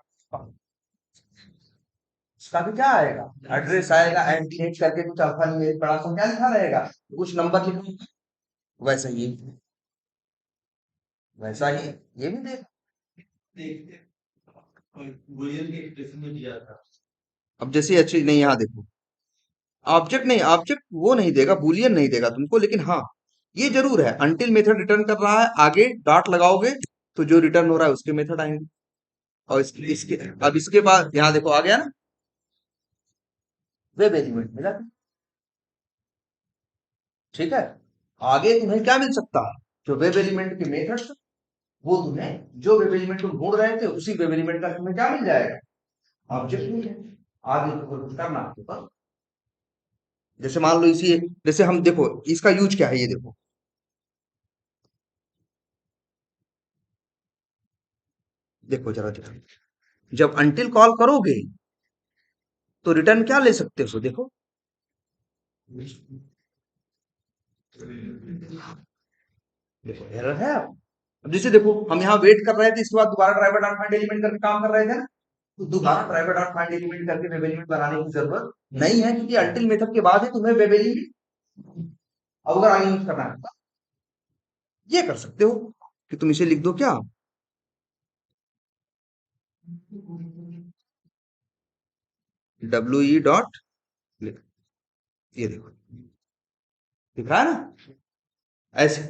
उसका भी क्या आएगा, एड्रेस आएगा, एंटीनेट करके कुछ अल्फान्यूमेरिक बड़ा सा क्या लिखा रहेगा, कुछ नंबर लिखा होगा। वैसा ही, वैसा ही ये भी देख, अब जैसे अच्छी नहीं, यहाँ देखो ऑब्जेक्ट नहीं, ऑब्जेक्ट वो नहीं देगा, बूलियन नहीं देगा तुमको, लेकिन हाँ ये जरूर है अनटिल मेथड रिटर्न कर रहा है, आगे डॉट लगाओगे तो जो रिटर्न हो रहा है उसके मेथड आएंगे। और इसके अब इसके बाद यहाँ देखो आ गया ना, वेब एलिमेंट मिला, ठीक है। आगे तुम्हें क्या मिल सकता है, जो वेब एलिमेंट के मेथड, वो तुम्हें जो वेब एलिमेंट तुम ढूंढ रहे थे उसी वेब एलिमेंट का तुम्हें क्या मिल जाएगा, ऑब्जेक्ट मिल जाएगा। आगे तो कुछ करना आपके पास, जैसे मान लो इसी, जैसे हम देखो इसका यूज क्या है, ये देखो, देखो जरा देखो, जब अनटिल कॉल करोगे तो रिटर्न क्या ले सकते हो, देखो देखो एरर है। अब जैसे देखो हम यहाँ वेट कर रहे थे, इसके बाद दोबारा ड्राइवर डॉट फाइंड एलिमेंट करके काम कर रहे थे ना, तो दोबारा ड्राइवर डॉट फाइंड एलिमेंट करके वेब एलिमेंट बनाने की जरूरत नहीं है, क्योंकि अनटिल मेथड के बाद ही तुम्हें वेब एलिमेंट, अब अगर आगे यूज करना है तो ये कर सकते हो कि तुम इसे लिख दो क्या, डब्ल्यू ई डॉट, ये देखो दिख रहा है ना, ऐसे,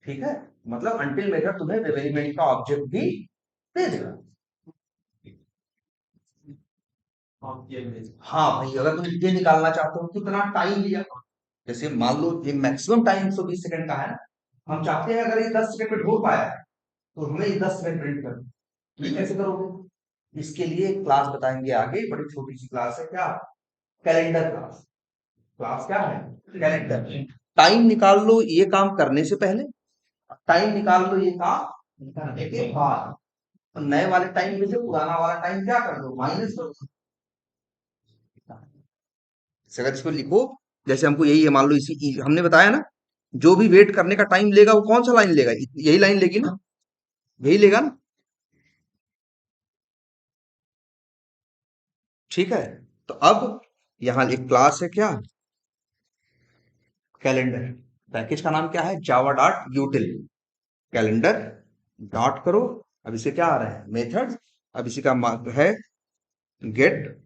ठीक है। मतलब अनटिल मेथड तुम्हें वेब एलिमेंट का ऑब्जेक्ट भी दे देगा। हाँ भाई, अगर तुम ये निकालना चाहते हो कितना टाइम लिया, जैसे मान लो ये मैक्सिमम टाइम 120 सेकंड का है ना, हम चाहते हैं अगर ये 10 सेकंड में ढूंढ पाया तो हमें ये 10 सेकंड प्रिंट कर, ये कैसे करोगे, इसके लिए एक क्लास बताएंगे आगे, बड़ी छोटी सी क्लास है क्या, कैलेंडर क्लास। क्लास क्या है, कैलेंडर। टाइम निकाल लो ये काम करने से पहले, टाइम निकाल लो ये काम करने के बाद, तो नए वाले टाइम में से पुराना वाला टाइम क्या कर दो, माइनस कर दो। अगर इसको लिखो, जैसे हमको यही है, मान लो इसी हमने बताया ना, जो भी वेट करने का टाइम लेगा वो कौन सा लाइन लेगा, यही लाइन लेगी ना, यही लेगा ना, ठीक है। तो अब यहाँ एक क्लास है क्या, कैलेंडर। पैकेज का नाम क्या है, जावा डॉट यूटिल कैलेंडर डॉट करो। अब इसे क्या आ रहा है, मेथड। अब इसी का है गेट,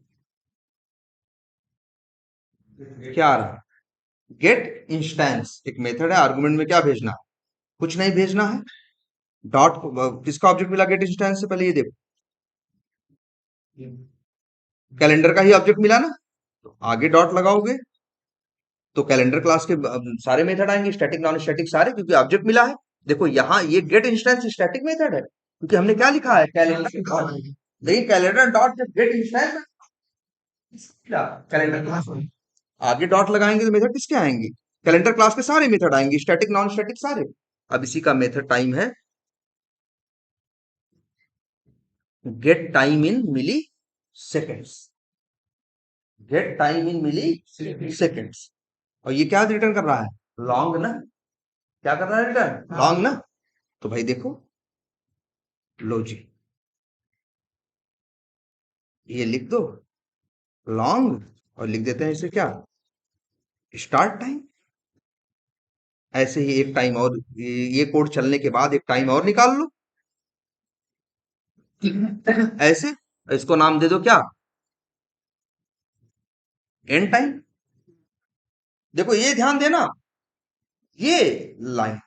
क्या आ रहा है, गेट इंस्टेंस। एक मेथड है, आर्गुमेंट में क्या भेजना, कुछ नहीं भेजना है। डॉट किसका ऑब्जेक्ट मिला गेट इंस्टेंस से, पहले ये देखो, कैलेंडर का ही ऑब्जेक्ट मिला ना, तो आगे डॉट लगाओगे तो कैलेंडर क्लास के सारे मेथड आएंगे, स्टैटिक नॉन स्टैटिक सारे, क्योंकि ऑब्जेक्ट मिला है। देखो यहाँ ये गेट इंस्टेंस स्टैटिक मेथड है, क्योंकि हमने क्या लिखा है, कैलेंडर डॉट। लेकिन कैलेंडर डॉट जब गेट इंस्टेंस, कैलेंडर क्लास आगे डॉट लगाएंगे तो मेथड किसके आएंगे, कैलेंडर क्लास के सारे मेथड आएंगे, स्टैटिक नॉन स्टैटिक सारे। अब इसी का मेथड टाइम है, get time in milliseconds, get time in milliseconds. और ये क्या रिटर्न कर रहा है, लॉन्ग ना, क्या कर रहा है रिटर्न, लॉन्ग ना। तो भाई देखो, लो जी, ये लिख दो लॉन्ग, और लिख देते हैं इसे क्या, स्टार्ट टाइम। ऐसे ही एक टाइम और, ये कोड चलने के बाद एक टाइम और निकाल लो ऐसे, इसको नाम दे दो क्या, एंड टाइम। देखो ये ध्यान देना, ये लाइन,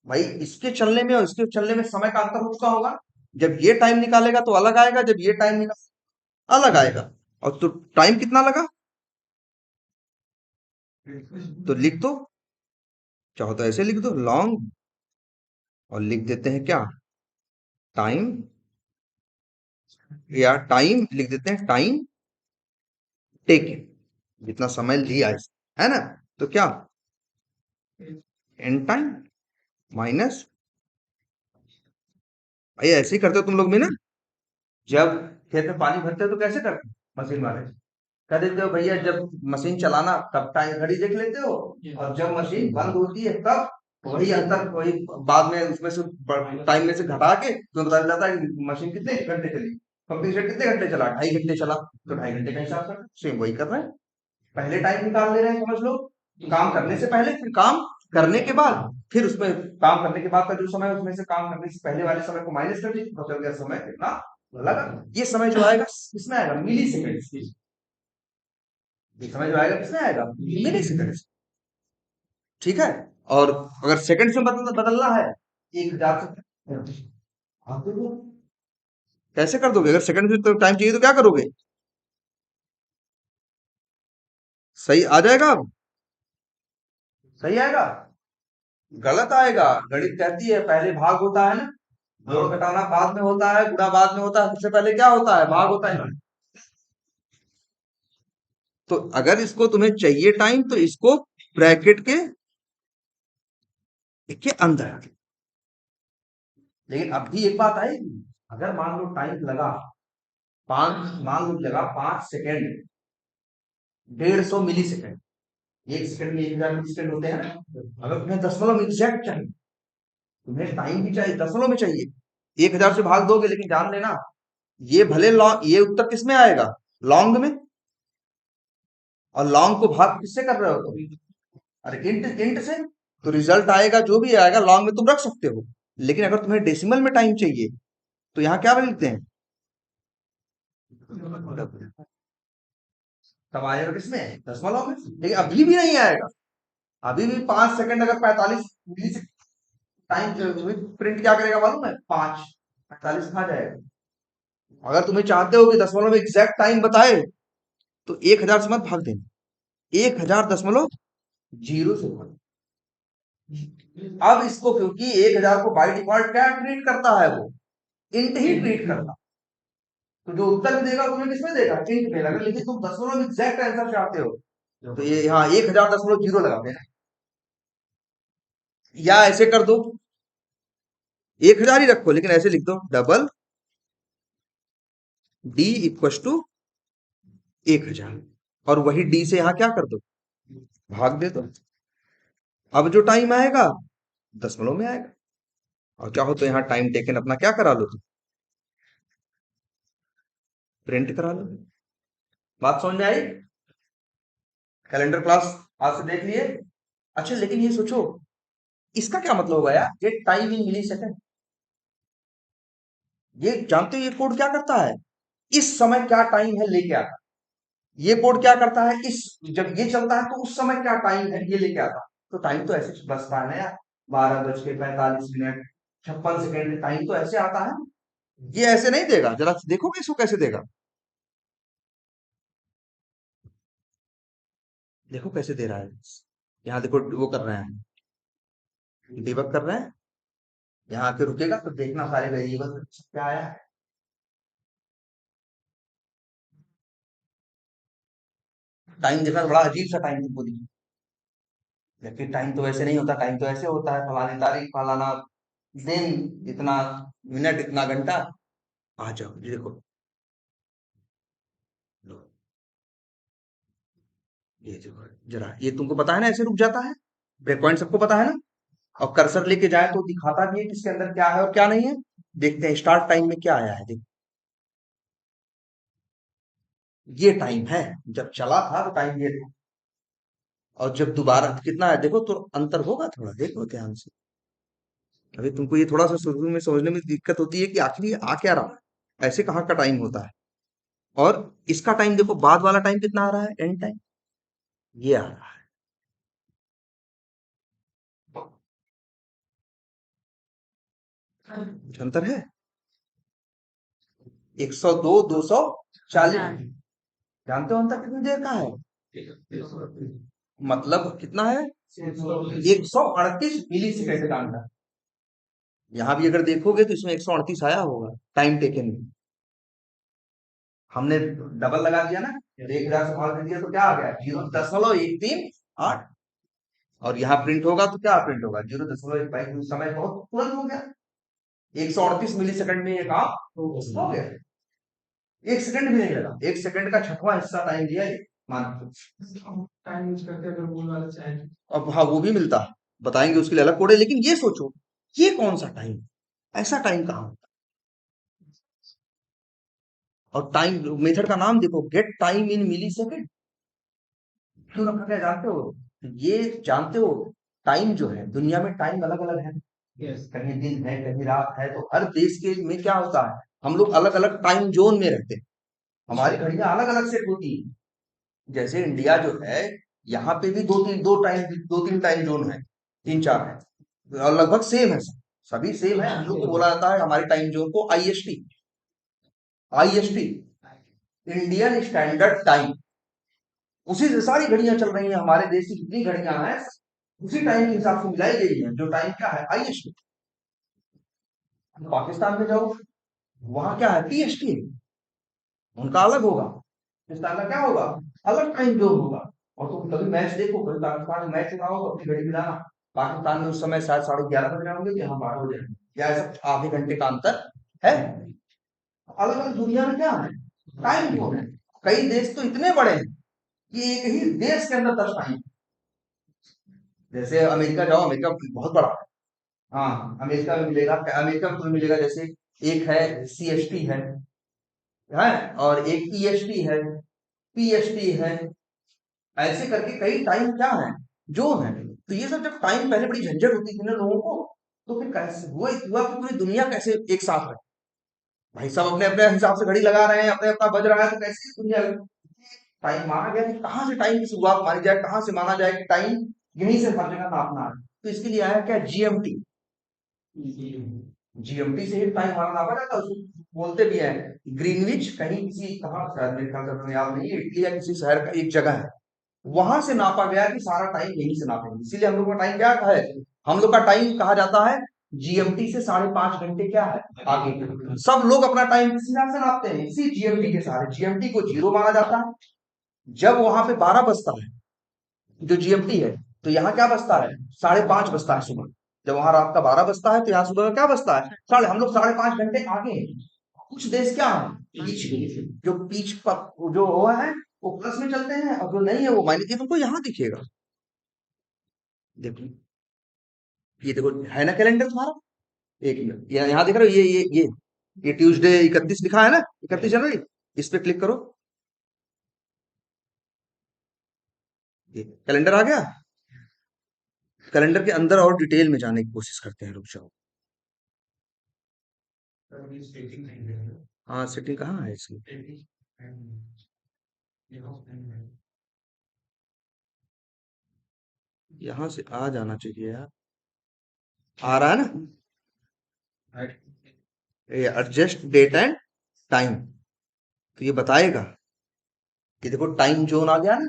भाई इसके चलने में और इसके चलने में समय का अंतर हो चुका होगा। जब ये टाइम निकालेगा तो अलग आएगा, जब ये टाइम निकाल अलग आएगा। और तो टाइम कितना लगा, तो लिख दो, चाहो तो ऐसे लिख दो लॉन्ग, और लिख देते हैं क्या, टाइम, या टाइम लिख देते हैं टाइम टेकन, जितना समय लिया है ना। तो क्या, एंड टाइम माइनस, ये ऐसे ही करते हो तुम लोग भी ना, जब खेत में पानी भरते हो तो कैसे करते हो, मशीन वाले कह देते हो भैया जब मशीन चलाना तब टाइम घड़ी देख लेते हो, और जब मशीन बंद होती है तब वही अंतर, वही बाद में उसमें से टाइम में से घटा के तो पता चलता है कि मशीन कितने घंटे चली, पंपिंग सेट कितने घंटे चला, 2.5 घंटे चला, तो 2.5 घंटे का हिसाब कर सेम वही कर रहे हैं। पहले टाइम निकाल ले रहे हैं, समझ लो, काम करने से पहले, फिर काम करने के बाद, फिर उसमें काम करने के बाद का जो समय है, उसमें से काम करने से पहले वाले समय को माइनस कर दीजिए, बचल गया समय कितना लगा। ये समय जो आएगा किसमें आएगा, मिली सेकेंड। ये समय जो आएगा किसमें आएगा, मिली सेकेंड। ठीक है। और अगर सेकंड में बदलना है, 1000 से आप देखो कैसे कर दोगे, अगर सेकंड में तो टाइम चाहिए तो क्या करोगे, सही आ जाएगा, अब सही आएगा, गलत आएगा। गणित कहती है पहले भाग होता है ना, जोड़ घटाना बाद में होता है, गुणा बाद में होता है, सबसे पहले क्या होता है, भाग होता है। तो अगर इसको तुम्हें चाहिए टाइम, तो इसको ब्रैकेट के अंदर। लेकिन अब भी एक बात आएगी, अगर मान लो टाइम लगा मान लो लगा 5 सेकेंड, 150 मिली सेकेंड, 1 सेकंड में 1000 मिली सेकेंड होते हैं ना। अगर तुम्हें दशमलव एग्जैक्ट चाहिए, तुम्हें टाइम भी चाहिए दशमलव में चाहिए, 1000 से भाग दोगे, लेकिन जान लेना ये भले लॉन्ग, ये उत्तर किसमें आएगा, लॉन्ग में। और लॉन्ग को भाग किससे कर रहे हो तुम, अरे इंट इंट से। तो रिजल्ट आएगा जो भी आएगा लॉन्ग में तुम रख सकते हो। लेकिन अगर तुम्हें डेसिमल में टाइम चाहिए, तो यहाँ क्या लिखते हैं, तब आएगा किसमें, दशमलव में। लेकिन अभी भी नहीं आएगा, अभी भी 5 सेकंड अगर 45 मिली टाइम प्रिंट क्या करेगा मालूम है, 5 45 कहा जाएगा। अगर तुम्हें चाहते हो कि दशमलव में एग्जैक्ट टाइम बताए, तो 1000 से मत भाग देना, 1000.0 से भाग। अब इसको क्योंकि 1000 को बाय डिफॉल्ट क्या ट्रीट करता है, वो इंट ही ट्रीट करता, तो जो उत्तर देगा तुम्हें किसमें देगा, इंट में। अगर लेकिन तुम दशमलव में एग्जैक्ट आंसर चाहते हो, तो ये यहाँ 1000.0 लगा देना, या ऐसे कर दो 1000 ही रखो, लेकिन ऐसे लिख दो डबल डी इक्व टू 1000, और वही डी से यहाँ क्या कर दो, भाग दे दो। अब जो टाइम आएगा दशमलव में आएगा। और चाहो तो यहाँ टाइम टेकन अपना क्या करा लो, तुम प्रिंट करा लो। बात समझ में आई। कैलेंडर क्लास आज से देख लिए। अच्छा लेकिन ये सोचो, इसका क्या मतलब होगा यार, ये टाइम इन मिली सेकेंड। ये जानते हो ये कोड क्या करता है? इस समय क्या टाइम है लेके आता है। ये कोड क्या करता है, इस जब ये चलता है तो उस समय क्या टाइम है ये लेके आता है। तो टाइम तो ऐसे बचता है ना यार, 12 बज के 45 मिनट 56 सेकेंड, टाइम तो ऐसे आता है। ये ऐसे नहीं देगा, जरा देखोगे इसको कैसे देगा। देखो कैसे दे रहा है। यहाँ देखो वो कर रहे हैं, डिबग कर रहे हैं। यहाँ आके रुकेगा तो देखना सारे वेरिएबल क्या आया है। टाइम देखना बड़ा अजीब सा टाइम तुमको दिखा, जबकि टाइम तो वैसे नहीं होता। टाइम तो ऐसे होता है, फलानी तारीख फलाना दिन, इतना मिनट इतना घंटा। आ जाओ ये देखो, लो, ये देखो जरा, ये तुमको पता है ना ऐसे रुक जाता है। ब्रेक पॉइंट सबको पता है ना। और कर्सर लेके जाए तो दिखाता भी है कि इसके अंदर क्या है और क्या नहीं है। देखते हैं स्टार्ट टाइम में क्या आया है, देख। ये टाइम है, जब चला था तो टाइम ये था। और जब दोबारा कितना है देखो तो अंतर होगा, थोड़ा देखो ध्यान से। अभी तुमको ये थोड़ा सा शुरू में समझने में दिक्कत होती है कि आखिर ये आ क्या रहा है, ऐसे कहाँ का टाइम होता है। और इसका टाइम देखो, बाद वाला टाइम कितना आ रहा है, एंड टाइम ये आ रहा है। कुछ अंतर है। 102 240, जानते हो अंतर कितनी देर का है? मतलब कितना है, 138 मिली सेकेंड का अंतर। यहाँ भी अगर देखोगे तो इसमें 138 आया होगा टाइम टेकन में। हमने डबल लगा दिया ना, 1000 से भाग दे दिया तो क्या आ गया, 0.138। और यहाँ प्रिंट होगा तो क्या प्रिंट होगा, 0.1 समय बहुत तुरंत हो गया। 138 मिली सेकंड में ये काम हो गया। 1 सेकंड भी नहीं लगा, 1 सेकंड का छठवां हिस्सा टाइम दिया ये, मान टाइम यूज करते हैं अगर बोल वाला चाहे तो। अब हाँ वो भी मिलता है, बताएंगे उसके लिए अलग कोड है। लेकिन ये सोचो, ये कौन सा टाइम, ऐसा टाइम कहाँ होता है। और टाइम मेथड का नाम देखो, get time in milliseconds. क्यों रखा गया जानते हो, ये जानते हो, टाइम जो है दुनिया में टाइम अलग अलग है। यस। कहीं दिन है कहीं रात है, तो हर देश के में क्या होता है, हम लोग अलग अलग टाइम जोन में रहते हैं। हमारी घड़ियां अलग अलग सेट होती हैं। जैसे इंडिया जो है, यहाँ पे भी दो तीन टाइम जोन है, तीन चार है, और लगभग सेम है सब। सभी सेम है, हम लोग को बोला जाता है हमारे टाइम जोन को IST. IST, Indian standard time. उसी से सारी घड़ियां चल रही हैं, हमारे देश की जितनी घड़ियां हैं उसी टाइम के हिसाब से मिलाई गई है, जो टाइम क्या है आईएसटी। पाकिस्तान में जाओ, वहां क्या है पीएसटी, उनका अलग होगा। पाकिस्तान का क्या होगा, अलग टाइम जोन होगा। और तुम कभी मैच देखो, कभी पाकिस्तान में मैच दिखाओ तो अपनी घड़ी मिलाना, पाकिस्तान में उस समय शायद 11:30 बज रहे होंगे तो यहाँ 12 बजे होंगे। क्या ऐसा आधे घंटे का अंतर है। अलग अलग दुनिया में क्या है, टाइम जोन है। कई देश तो इतने बड़े हैं कि एक ही देश के अंदर 10 टाइम। जैसे अमेरिका जाओ, अमेरिका बहुत बड़ा है। हाँ अमेरिका में मिलेगा, अमेरिका में तुम्हें मिलेगा जैसे एक है सीएसटी है और एक ईएसटी है, पीएसटी है। ऐसे करके कई टाइम क्या है, जोन है। तो ये सब जब टाइम पहले बड़ी झंझट होती थी ना लोगों को, तो फिर कैसे हुआ कि पूरी दुनिया कैसे एक साथ रहे। भाई सब अपने अपने हिसाब से घड़ी लगा रहे हैं, अपने अपना बज रहा है, तो कैसे दुनिया। टाइम माना गया कि कहाँ से टाइम की शुरुआत मानी जाए, कहाँ से माना जाए कि टाइम यहीं से हर जगह नापना है। तो इसके लिए आया क्या, जीएमटी। जीएमटी से ही टाइम हमारा नापा जाता है, उसको बोलते भी हैं ग्रीनविच। कहीं किसी कहाँ शायद मेरे ख्याल से तुम्हें याद नहीं है, इटली या किसी शहर का एक जगह है, वहां से नापा गया कि सारा टाइम यहीं से नापेंगे। इसीलिए हम लोग का टाइम क्या है, हम लोग का टाइम कहा जाता है जीएमटी से 5.5 घंटे क्या है आगे। सब लोग अपना टाइम किस हिसाब से नापते हैं, इसी जीएमटी के सहारे। जीएमटी को जीरो माना जाता है जब वहां पे 12 बजता है, जो जीएमटी है। तो यहाँ क्या बजता है, 5:30 बजता है सुबह। जब वहां रात का 12 बजता है तो यहाँ सुबह का क्या बजता है, साढ़े। हम लोग 5.5 घंटे आगे हैं। कुछ देश क्या है पीछ में, जो पीछ पर जो हुआ है वो प्लस में चलते हैं, और जो नहीं है वो माइनस। ये तुमको यहाँ दिखेगा, देखो ये देखो है ना कैलेंडर तुम्हारा, एक मिनट यहाँ देख रहे हो, ये ट्यूसडे 31 लिखा है ना, 31 जनवरी। इस पे क्लिक करो, ये कैलेंडर आ गया। कैलेंडर के अंदर और डिटेल में जाने की कोशिश करते हैं, रुक जाओ। हाँ, सेटिंग कहाँ है इसकी? यहाँ से आ जाना चाहिए यार। आ रहा है ना? ये एडजस्ट डेट एंड टाइम, तो ये बताएगा। ये देखो टाइम जोन आ गया ना,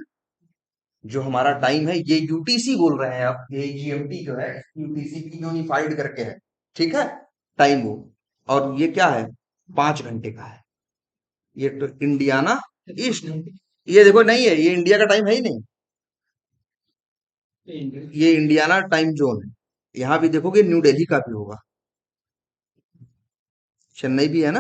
जो हमारा टाइम है ये यूटीसी बोल रहे हैं आप, ये जीएमटी जो है यूटीसी की यूनिफाइड करके है, ठीक है, टाइम वो। और ये क्या है, 5 घंटे का है। ये तो इंडियाना ईस्ट, ये देखो नहीं है, ये इंडिया का टाइम है ही नहीं, ये इंडियाना टाइम जोन है। यहाँ भी देखोगे न्यू दिल्ली का भी होगा, चेन्नई भी है ना।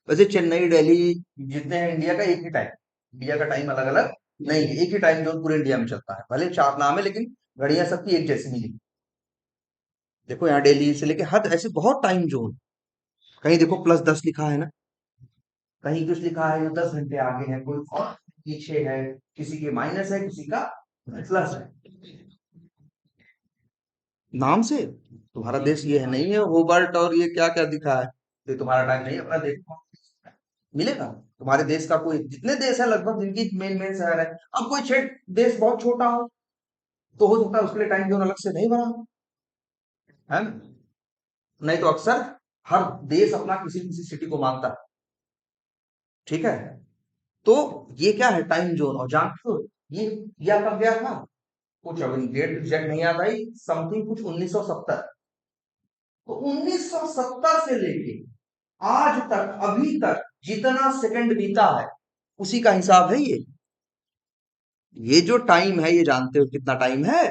वैसे चेन्नई दिल्ली जितने हैं इंडिया का एक ही टाइम, इंडिया का टाइम अलग अलग नहीं है, एक ही टाइम जोन पूरे इंडिया में चलता है, भले चार नाम है लेकिन घड़ियां सबकी एक जैसी मिली। देखो यहाँ दिल्ली से लेके हद ऐसे बहुत टाइम जोन, कहीं देखो +10 लिखा है ना, कहीं कुछ लिखा है जो 10 घंटे आगे है, कोई और पीछे है, किसी के माइनस है, किसी का प्लस है, नाम से। तुम्हारा देश ये है नहीं है होबर्ट और ये क्या क्या दिखा है, तो तुम्हारा टाइम नहीं है, अपना देखो मिलेगा। तुम्हारे देश का कोई, जितने देश है लगभग जिनकी मेन मेन शहर है, अब कोई देश बहुत छोटा हो तो हो सकता है उसके लिए टाइम जोन अलग से नहीं बना हो, है ना। नहीं तो अक्सर हर देश अपना किसी किसी सिटी को मानता है, ठीक है। तो ये क्या है टाइम जोन, और जानते हो ये किया कब गया था, कुछ अभी डेट एग्जैक्ट नहीं आता ही, समथिंग कुछ 1970। तो 1970 से लेके आज तक, अभी तक जितना सेकंड बीता है उसी का हिसाब है ये। ये जो टाइम है ये जानते हो कितना टाइम है,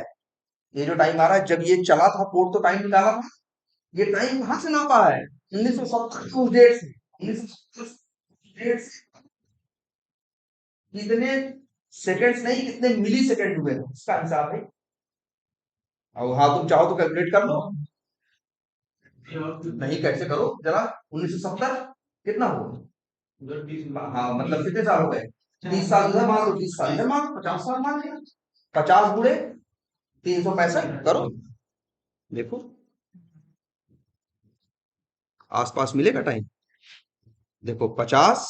ये जो टाइम आ रहा है, जब ये चला था कोर्ट तो टाइम निकाला था, ये टाइम कहाँ से नापा है, 1970 की उस डेट से, 1970 डेट से कितने सेकंड्स नहीं कितने मिली सेकंड हुए हैं, इसका हिसाब है। अब हाँ तुम चाहो तो कैलकुलेट कर लो, नहीं कैसे करो जरा। 1970 कितना हुआ, हाँ मतलब कितने साल हो गए, 30 साल उधर मान लो, 20 साल इधर मान लो, 50 साल मान लिया, 50 गुणे 365 करो, देखो आसपास मिलेगा टाइम। देखो 50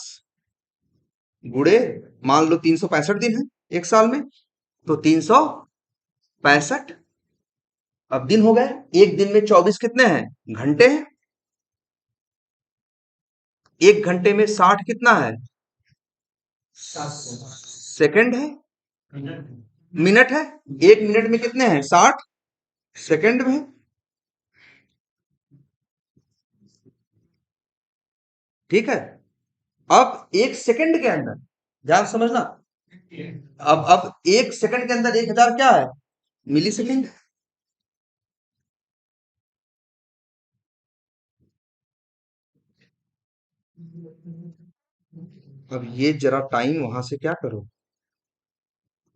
गुणे, मान लो 365 दिन है एक साल में, तो 365, अब दिन हो गए। एक दिन में 24 कितने हैं, घंटे हैं। एक घंटे में 60 कितना है, सेकंड है, मिनट है। एक मिनट में कितने हैं, 60 सेकंड में, ठीक है। अब एक सेकंड के अंदर, ध्यान से समझना, अब एक सेकंड के अंदर 1000 क्या है, मिली सेकंड। अब ये जरा टाइम वहां से क्या करो,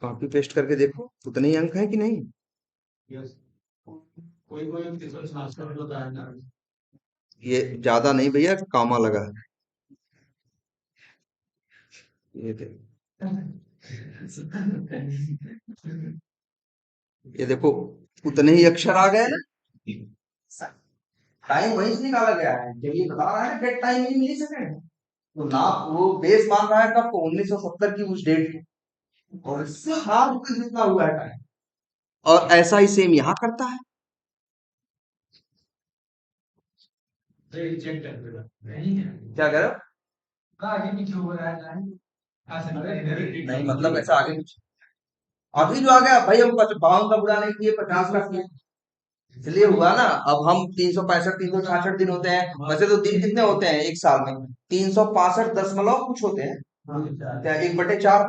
कॉपी पेस्ट करके देखो उतने ही अंक है कि नहीं। ये ज्यादा नहीं भैया, कामा लगा है, ये देखो, ये देखो उतने ही अक्षर आ गए ना, टाइम वहीं से निकाला गया है, जब ये बता रहा है date time in milliseconds, तो ना वो बेस मान रहा है कब को, 1970 की उस डेट की, और इससे हाथ तक जितना हुआ है टाइम, और ऐसा ही सेम यहाँ करता है। क्या कह रहे हो, आगे पीछे हो रहा है टाइम, नहीं मतलब ऐसा आगे पीछे, अभी जो आ गया भाई हम 52 का बुरा नहीं किए, 50 का किए, इसलिए हुआ ना। अब हम 365 366 दिन होते हैं, वैसे तो दिन कितने होते हैं एक साल में, 365 दशमलव कुछ होते हैं, क्या 1/4,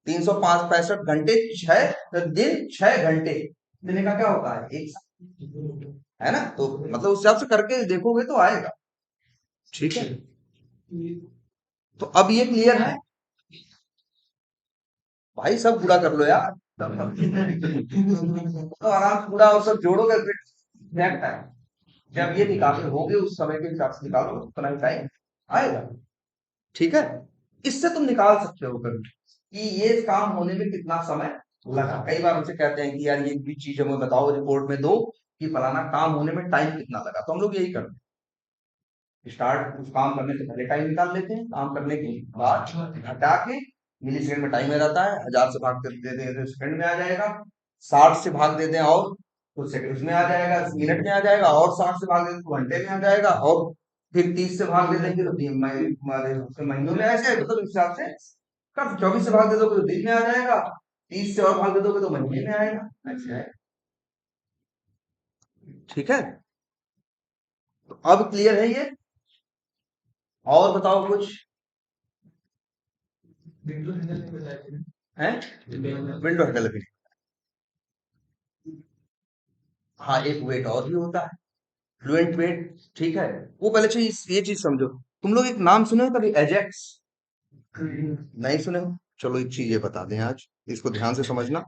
365 घंटे, 6 दिन 6 घंटे देने का क्या होता है एक साल, है ना। तो मतलब उस हिसाब से करके देखोगे तो आएगा, ठीक है। तो अब ये क्लियर है भाई, सब पूरा कर लो यार, तो आराम से पूरा और सब जोड़ोगे फिर एग्जैक्ट टाइम, जब ये निकाले होगे उस समय के हिसाब से निकालो, उतना ही टाइम आएगा, ठीक है। इससे तुम निकाल सकते हो कभी कि ये काम होने में कितना समय लगा। कई बार उनसे कहते हैं कि यार ये भी चीज हमें बताओ, रिपोर्ट में दो कि फलाना काम होने में टाइम कितना लगा, तो हम लोग यही करते हैं, स्टार्ट उस काम करने से पहले टाइम निकाल लेते हैं, काम करने के बाद घटा के मिली सेकंड में टाइम में रहता है, 1000 से भाग दे दे तो सेकंड में आ जाएगा, 60 से भाग देते हैं और तो सेकंड में आ जाएगा, मिनट में आ जाएगा, और 60 से भाग देते तो घंटे में आ जाएगा, और फिर 30 से भाग दे देंगे तो महीनों में आ जाएगा। तो इस हिसाब से कब 24 से भाग दे दोगे तो दिन में आ जाएगा, 30 से और भाग दे दोगे तो महीने में आएगा। ऐसे है, ठीक है। तो अब क्लियर है ये, और बताओ कुछ विंडो हैंडल नहीं बताया थे। है। विंडो हैंडल भी, हाँ एक वेट और भी होता है, फ्लुएंट वेट, ठीक है। वो पहले चीज ये चीज समझो, तुम लोग एक नाम सुने हो कभी, एजेक्स? नहीं सुने हो? चलो एक चीज ये बता दें आज, इसको ध्यान से समझना।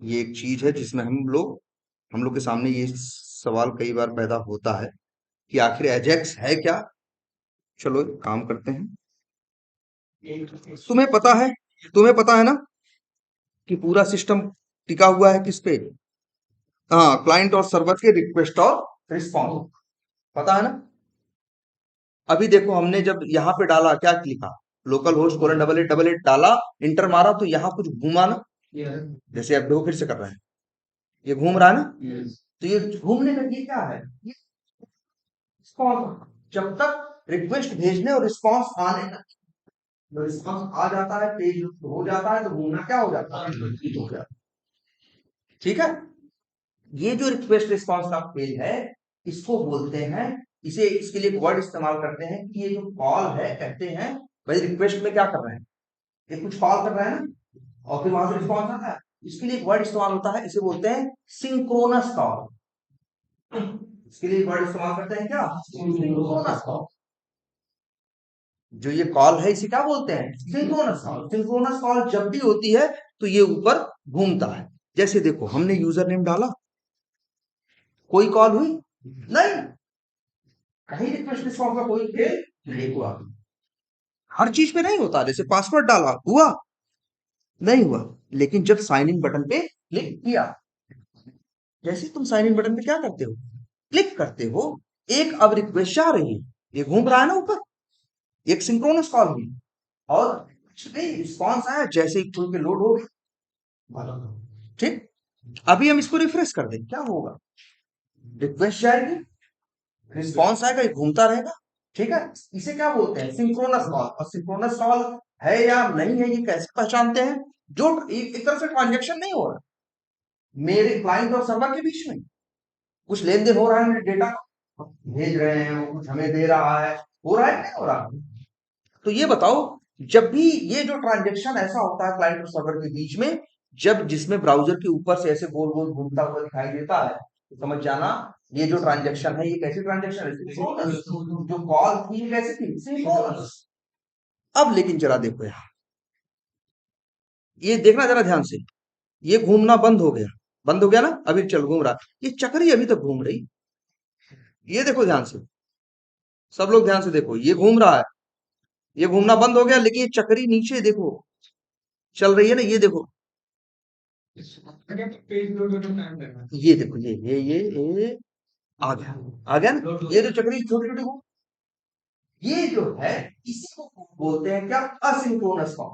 ये एक चीज है जिसमें हम लोग के सामने ये सवाल कई बार पैदा होता है कि आखिर एजेक्स है क्या। चलो एक काम करते हैं, तुम्हें पता है ना कि पूरा सिस्टम टिका हुआ है किस पे? हाँ, क्लाइंट और सर्वर के रिक्वेस्ट और रिस्पॉन्स, पता है ना। अभी देखो हमने जब यहाँ पे डाला क्या लिखा, local host colon double at डाला, इंटर मारा तो यहाँ कुछ घूमा ना, जैसे अब देखो फिर से कर रहे हैं, ये घूम रहा है ना। तो ये घूमने का ये क्या है, ये रिस्पॉन्स। जब तक रिक्वेस्ट भेजने और रिस्पॉन्स आने तक, जब रिस्पॉन्स आ जाता है, पेज हो जाता है, तो घूमना क्या हो जाता है, complete हो जाता है। ठीक है, ये जो रिक्वेस्ट रिस्पॉन्स का पेज है, इसको बोलते हैं, इसे इसके लिए वर्ड इस्तेमाल करते हैं कि ये जो कॉल है, कहते हैं भाई रिक्वेस्ट में क्या कर रहे हैं, ये कुछ कॉल कर रहा है ना, और फिर वहां से रिस्पॉन्स आता है, इसके लिए एक वर्ड इस्तेमाल होता है, इसे बोलते हैं सिंक्रोनस कॉल। इसके लिए वर्ड इस्तेमाल करते हैं क्या, सिंक्रोनस कॉल। जो ये कॉल है इसे क्या बोलते हैं, सिंक्रोनस कॉल। सिंक्रोनस कॉल जब भी होती है तो ये ऊपर घूमता है। जैसे देखो हमने यूजर नेम डाला, कोई कॉल हुई नहीं, कहीं रिक्वेस्ट रिस्पॉन्स का कोई खेल नहीं हुआ। हर चीज पे नहीं होता, जैसे पासवर्ड डाला हुआ नहीं हुआ, लेकिन जब साइन इन बटन पे क्लिक किया, जैसे तुम साइन इन बटन पे क्या करते हो, क्लिक करते हो, एक अब रिक्वेस्ट जा रही है, ये घूम रहा है ना ऊपर, एक सिंक्रोनस कॉल हुई, और रिस्पॉन्स आया, जैसे ही खुल के लोड हो गया, ठीक। अभी हम इसको रिफ्रेश कर दें, क्या होगा, रिक्वेस्ट जाएगी, रिस्पॉन्स आएगा, ये घूमता रहेगा, ठीक है। इसे क्या बोलते हैं, सिंक्रोनस कॉल। और सिंक्रोनस कॉल है या नहीं है, ये कैसे पहचानते हैं, जो एक तरह से ट्रांजेक्शन नहीं हो रहा मेरे क्लाइंट और सर्वर के बीच में, कुछ लेन देन हो रहा है, डेटा भेज रहे हैं, वो कुछ हमें दे रहा है, हो रहा है नहीं हो रहा। तो ये बताओ, जब भी ये जो ट्रांजेक्शन ऐसा होता है क्लाइंट और सर्वर के बीच में, जब जिसमें ब्राउजर के ऊपर से ऐसे गोल गोल घूमता हुआ दिखाई देता है, तो समझ जाना ये जो ट्रांजेक्शन है, ये कैसी ट्रांजेक्शन है, सिंक्रोनस। जो कॉल थी ये कैसी थी, सिंक्रोनस। अब लेकिन जरा देखो यहाँ, ये देखना जरा ध्यान से, ये घूमना बंद हो गया, बंद हो गया ना, अभी चल घूम रहा, ये चक्री अभी तक घूम रही, ये देखो ध्यान से, सब लोग ध्यान से देखो, ये घूम रहा है, ये घूमना बंद हो गया, लेकिन ये चक्री नीचे देखो चल रही है ना, ये देखो, पेज लोड होने में टाइम लगना। ये देखो, ये आ गया, आ गया ना, ये जो चक्री छोटी छोटी वो, ये जो है, इसी को बोलते हैं क्या, असिंक्रोनस कॉल,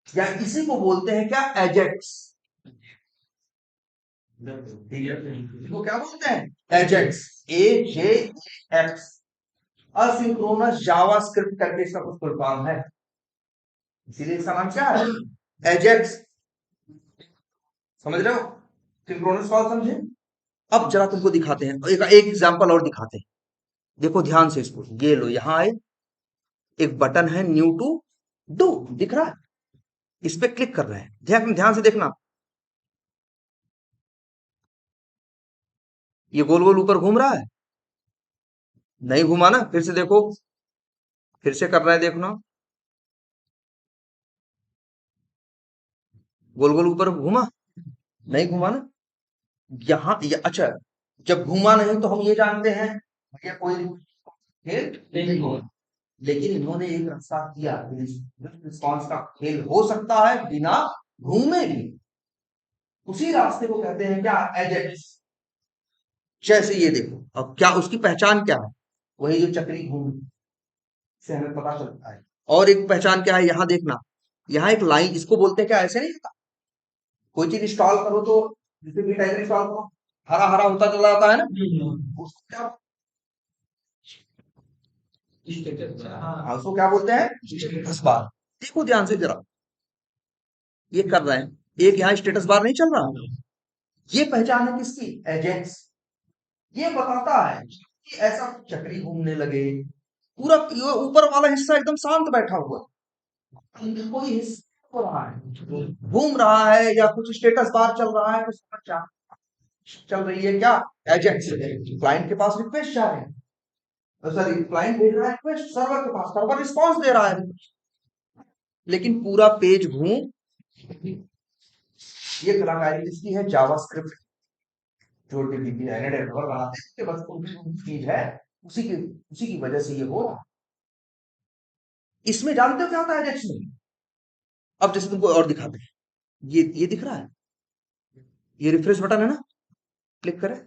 या इसी को बोलते हैं क्या, एजेक्स। इसको क्या बोलते हैं, एजेक्स, AJAX, असिंक्रोनस जावास्क्रिप्ट करके इसका कुछ फुल फॉर्म है, इसीलिए इसका नाम क्या है, एजेक्स। समझ रहे हो, सिंक्रोनस कॉल समझे। अब जरा तुमको दिखाते हैं, एक एग्जांपल और दिखाते हैं, देखो ध्यान से इसको, ये लो यहाँ आए, एक बटन है न्यू टू डू, दिख रहा है, इस पे क्लिक कर रहे हैं, ध्यान ध्यान से देखना, ये गोल गोल ऊपर घूम रहा है, नहीं घुमा ना, फिर से देखो, फिर से कर रहा है, देखना, गोल गोल ऊपर घूमा, नहीं घुमा ना, यहाँ अच्छा, जब घूमा नहीं तो हम ये जानते हैं भैया कोई खेल नहीं हो, लेकिन इन्होंने एक रास्ता किया, रिस्पॉन्स का खेल हो सकता है बिना घूमे भी उसी रास्ते को कहते हैं क्या, एजेक्स। जैसे ये देखो, अब क्या उसकी पहचान क्या है, वही जो चक्री घूम से हमें पता चलता है। और एक पहचान क्या है, यहाँ देखना, यहाँ एक लाइन, इसको बोलते हैं क्या, ऐसे नहीं होता, कोई चीज इंस्टॉल करो तो जैसे भी टाइप इंस्टॉल करो, हरा हरा होता चला जाता है ना, उसको क्या, हाँ, उसको क्या बोलते हैं, स्टेटस बार। देखो ध्यान से जरा, ये कर रहे हैं, एक यहाँ स्टेटस बार नहीं चल रहा, ये पहचान है किसकी, एजेक्स। ये बताता है कि ऐसा चक्री घूमने लगे, पूरा ये ऊपर वाला हिस्सा एकदम शांत बैठा हुआ है, अंदर कोई हिस्सा हो रहा है, घूम रहा है, या कुछ स्टेटस बार चल रहा है, कुछ समस्या चल रही है क्या, एजेक्स। क्लाइंट के पास रिक्वेस्ट जा रहे हैं, सॉरी क्लाइंट भेज रहा है रिक्वेस्ट सर्वर के पास, सर्वर रिस्पॉन्स दे रहा है, लेकिन पूरा पेज घूम, ये कलाकारी किसकी है, जावास्क्रिप्ट। जो डीबीपी है डेवलपर बनाते हैं, उसके बस उनकी चीज है, उसी की वजह से ये हो रहा है। इसमें जानते हो क्या होता है एजेक्स में, अब जैसे तुमको और दिखाते हैं, ये दिख रहा है, ये रिफ्रेश बटन है ना, क्लिक करें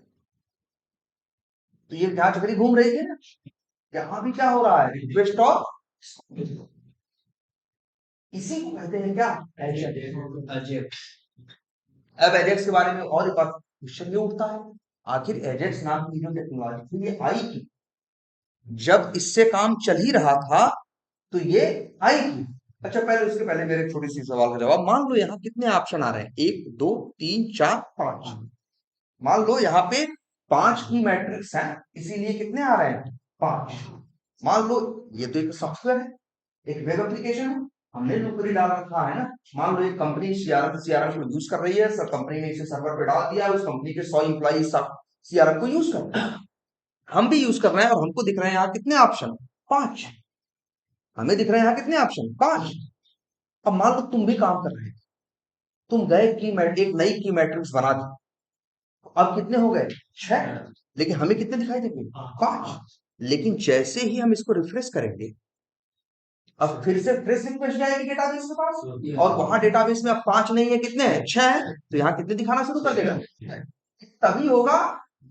तो ये क्या चक्री घूम रही है ना, यहाँ भी क्या हो रहा है, रिक्वेस्ट और इसी को कहते हैं क्या, एजेक्स। अब एजेक्स के बारे में और एक बार क्वेश्चन ये उठता है, आखिर एजेक्स नाम की जो टेक्नोलॉजी थी ये आई की, जब इससे काम चल ही रहा था तो ये आई की। अच्छा पहले उसके पहले मेरे एक छोटी सी सवाल का जवाब, मान लो यहाँ कितने ऑप्शन आ रहे हैं, 1 2 3 4 5, मान लो यहाँ पे 5 की मैट्रिक्स है, इसीलिए कितने आ रहे हैं, 5। मान लो ये तो एक सॉफ्टवेयर है, एक वेब एप्लीकेशन है, हमने नौकरी डाल रखा है ना, मान लो एक कंपनी सीआरएम को यूज कर रही है, सब कंपनी ने इसे सर्वर पे डाल दिया है, उस कंपनी के 100 एम्प्लॉई सीआरएम को यूज कर रहे हैं, हम भी यूज कर रहे हैं, और हमको दिख रहे हैं यहाँ कितने ऑप्शन, 5। हमें दिख रहे हैं यहाँ कितने ऑप्शन, 5। अब मान लो तुम भी काम कर रहे हो, तुम गए की एक नई की मैट्रिक्स बना दी, अब कितने हो गए, 6, लेकिन हमें कितने दिखाई देंगे, 5। लेकिन जैसे ही हम इसको रिफ्रेश करेंगे, अब फिर से फ्रेश रिक्वेस्ट जाएगी डेटाबेस के पास, और वहां डेटाबेस में अब 5 नहीं है, कितने हैं, 6 है, तो यहाँ कितने दिखाना शुरू कर देगा, तभी होगा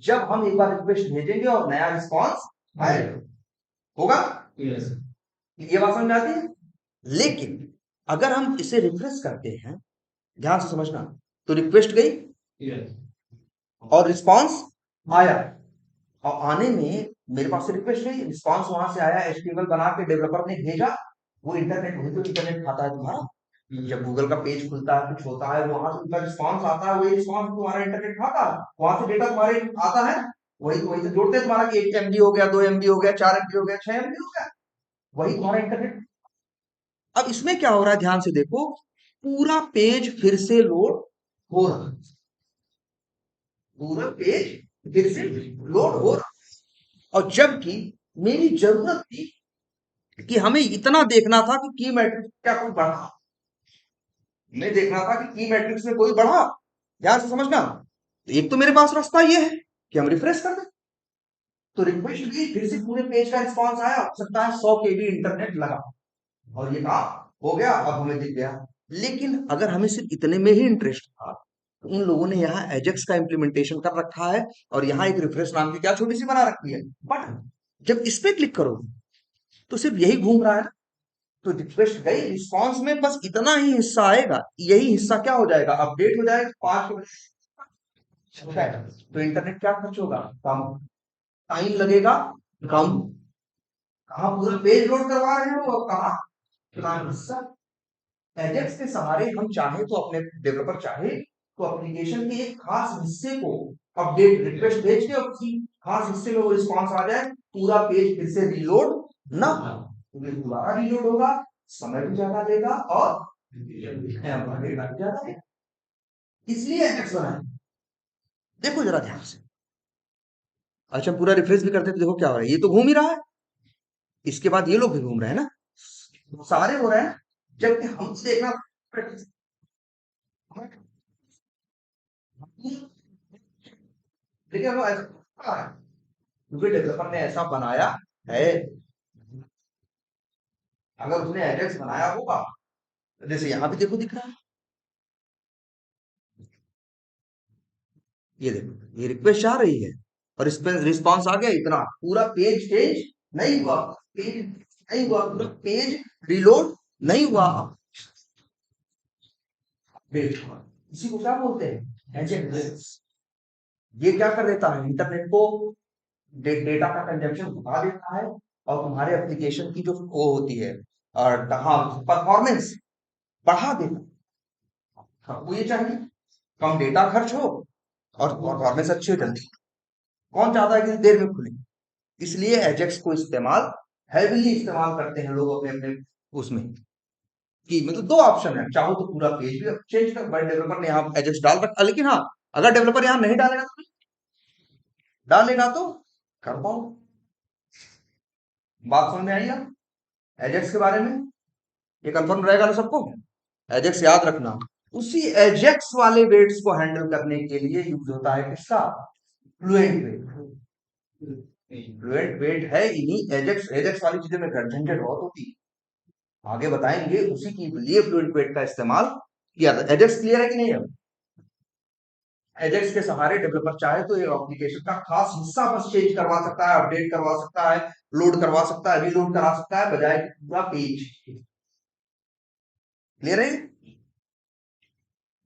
जब हम एक बार रिक्वेस्ट भेजेंगे और नया रिस्पॉन्स आएगा, होगा, ये बात समझ में आती है। लेकिन अगर हम इसे रिफ्रेश करते हैं, ध्यान से समझना, तो रिक्वेस्ट गई और रिस्पॉन्स आया, और आने में मेरे पास रिक्वेस्ट गई, रिस्पॉन्स वहां से आया, एचटीएमएल बना के डेवलपर ने भेजा, वो इंटरनेट, वही तो इंटरनेट खाता है तुम्हारा, जब गूगल का पेज खुलता है, कुछ होता है, वहां से उनका रिस्पॉन्स आता है, वही रिस्पॉन्स तुम्हारा इंटरनेट खाता है, वहां से डेटा तुम्हारे आता है, वही तो जोड़ते हैं तुम्हारा कि 1 MB हो गया, 2 MB हो गया, 4 MB हो गया, 6 MB हो गया, वही तुम्हारा इंटरनेट। अब इसमें क्या हो रहा है, ध्यान से देखो, पूरा पेज फिर से लोड हो रहा है, पूरा पेज फिर से लोड हो रहा है, और जबकि मेरी जरूरत थी कि हमें इतना देखना था कि की मैट्रिक्स क्या कोई बढ़ा, मैं देखना था कि की मैट्रिक्स में कोई बढ़ा, ध्यान से समझना। तो एक तो मेरे पास रास्ता ये है कि हम रिफ्रेश कर दें, तो रिक्वेस्ट की फिर से पूरे पेज का रिस्पॉन्स आया, हो सकता है 100 KB इंटरनेट लगा, और ये काम हो गया, अब हमें दिख गया। लेकिन अगर हमें सिर्फ इतने में ही इंटरेस्ट था, तो उन लोगों ने यहाँ एजेक्स का इम्प्लीमेंटेशन कर रखा है, और यहाँ एक रिफ्रेश नाम की क्या छोटी सी बना रखी है, बट जब इस पे क्लिक करोगे तो सिर्फ यही घूम रहा है ना, तो रिक्वेस्ट गई, रिस्पॉन्स में बस इतना ही हिस्सा आएगा, यही हिस्सा क्या हो जाएगा, अपडेट हो जाएगा, 5 तो इंटरनेट क्या खर्च होगा, कम, टाइम लगेगा कम, कहाँ पूरा पेज लोड करवा रहे हो, और कहाँ इतना हिस्सा। एजेक्स के सहारे हम चाहे तो अपने डेवलपर चाहे तो एप्लीकेशन के एक खास हिस्से को अपडेट रिक्वेस्ट भेज के, और किसी खास हिस्से में वो रिस्पॉन्स आ जाए, पूरा पेज फिर से रीलोड ना हो, क्योंकि दोबारा रीलोड होगा, समय भी ज्यादा लेगा, और डेटा भी ज्यादा लेगा, इसलिए एजेक्स बनाए। देखो जरा ध्यान से, अच्छा पूरा रिफ्रेश भी करते हैं तो देखो क्या हो रहा है, ये तो घूम ही रहा है, इसके बाद ये लोग भी घूम रहे हैं ना, सारे हो रहे हैं, जबकि हमसे देखना, देखिए वो ऐसा है, क्योंकि डेवलपर ने ऐसा बनाया है, अगर उसने एजेक्स बनाया होगा, जैसे यहाँ भी देखो दिख रहा है, ये देखो, ये रिक्वेस्ट जा रही है और इस पे रिस्पॉन्स आ गया इतना, पूरा पेज चेंज नहीं हुआ, पेज नहीं हुआ, पूरा पेज रिलोड नहीं हुआ, पेज हुआ। इसी को क्या बोलते हैं, एजेक्ट। ये क्या कर देता है, इंटरनेट को डेटा का कंजम्पशन बढ़ा देता है और तुम्हारे एप्लीकेशन की जो वो होती है और हाँ परफॉर्मेंस बढ़ा देता है। आपको ये चाहिए कम डेटा खर्च हो और परफॉर्मेंस अच्छी हो जल्दी। कौन चाहता है कि देर में खुले, इसलिए एजेक्स को इस्तेमाल हैवीली इस्तेमाल करते हैं लोग अपने अपने उसमें, कि मतलब दो ऑप्शन है, चाहो तो पूरा पेज भी चेंज कर, बट डेवलपर ने यहाँ एजेक्स डाल रखा, लेकिन हाँ अगर डेवलपर यहाँ नहीं डालेगा तो डालेगा तो कर पाओ। बात समझ में आई आप एजेक्स के बारे में, ये कंफर्म रहेगा ना सबको। एजेक्स याद रखना, उसी एजेक्स वाले वेट्स को हैंडल करने के लिए यूज होता है किसका, फ्लुएंट वेट। फ्लुएंट वेट है इन्हीं एजेक्स, एजेक्स वाली चीजें में झंझट बहुत होती है, आगे बताएंगे, उसी के लिए फ्लुएंट वेट का इस्तेमाल किया था। एजेक्स क्लियर है कि नहीं है, एजेक्स के सहारे डेवलपर चाहे तो ये एप्लीकेशन का खास हिस्सा बस चेंज करवा सकता है, अपडेट करवा सकता है, लोड करवा सकता है, रीलोड करा सकता है, बजाय पूरा पेज। क्लियर है।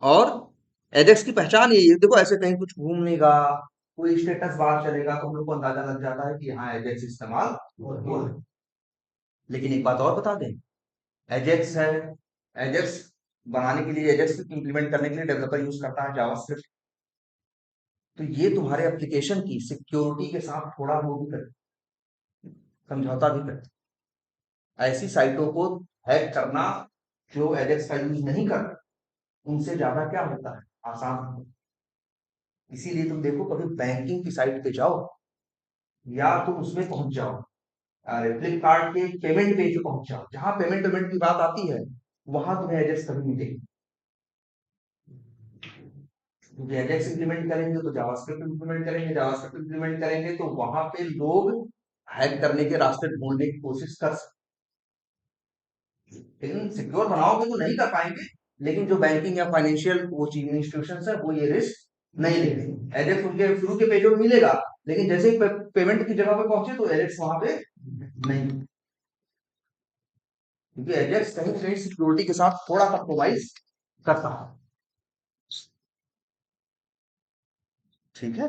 और एजेक्स की पहचान यही है, देखो ऐसे कहीं कुछ घूमनेगा, कोई स्टेटस बार चलेगा तो हम लोग को अंदाजा लग जाता है कि हाँ एजेक्स इस्तेमाल हुआ है। लेकिन एक बात और बता दें, एजेक्स है, एजेक्स बनाने के लिए, एजेक्स इंप्लीमेंट करने के लिए डेवलपर यूज करता है जावास्क्रिप्ट। तो ये तुम्हारे एप्लीकेशन की सिक्योरिटी के साथ थोड़ा वो भी कर समझौता भी कर, ऐसी साइटों को हैक करना जो एजेक्स का यूज नहीं कर, उनसे ज्यादा क्या होता है, आसान होता है। इसीलिए तुम देखो कभी बैंकिंग की साइट पे जाओ या तुम उसमें पहुंच जाओ, फ्लिपकार्ट के पेमेंट पेज पे पहुंच जाओ, जहां पेमेंट पेमेंट की बात आती है वहां तुम्हें एजेक्स कभी मिलेगी, क्योंकि एजेक्स इंप्लीमेंट करेंगे तो जावास्क्रिप्ट इंप्लीमेंट करेंगे, जावास्क्रिप्ट इंप्लीमेंट करेंगे तो वहां पे लोग हैक करने के रास्ते ढूंढने की कोशिश कर सकते, लेकिन सिक्योर बनाओगे तो नहीं कर पाएंगे। लेकिन जो बैंकिंग या फाइनेंशियल वो चीज इंस्टीट्यूशन है वो ये रिस्क नहीं लेते, एजेक्स उनके शुरू के पेजों में मिलेगा, लेकिन जैसे ही पेमेंट की जगह पे पहुंचे तो एजेक्स वहां पे नहीं, क्योंकि एजेक्स कहीं ना कहीं सिक्योरिटी के साथ थोड़ा कंप्रोमाइज करता है। ठीक है,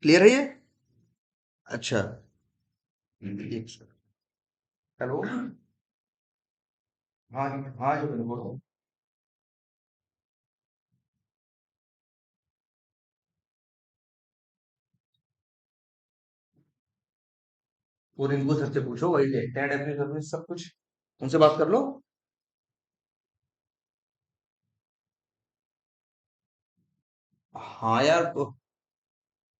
क्लियर है ये। अच्छा, एक सेकंड। हेलो, हाँ जी, हाँ जी, बोलो। वो रिंकू सर से पूछो, वही देखते हैं डेफिनेट सर्विस सब कुछ, उनसे बात कर लो। हाँ यार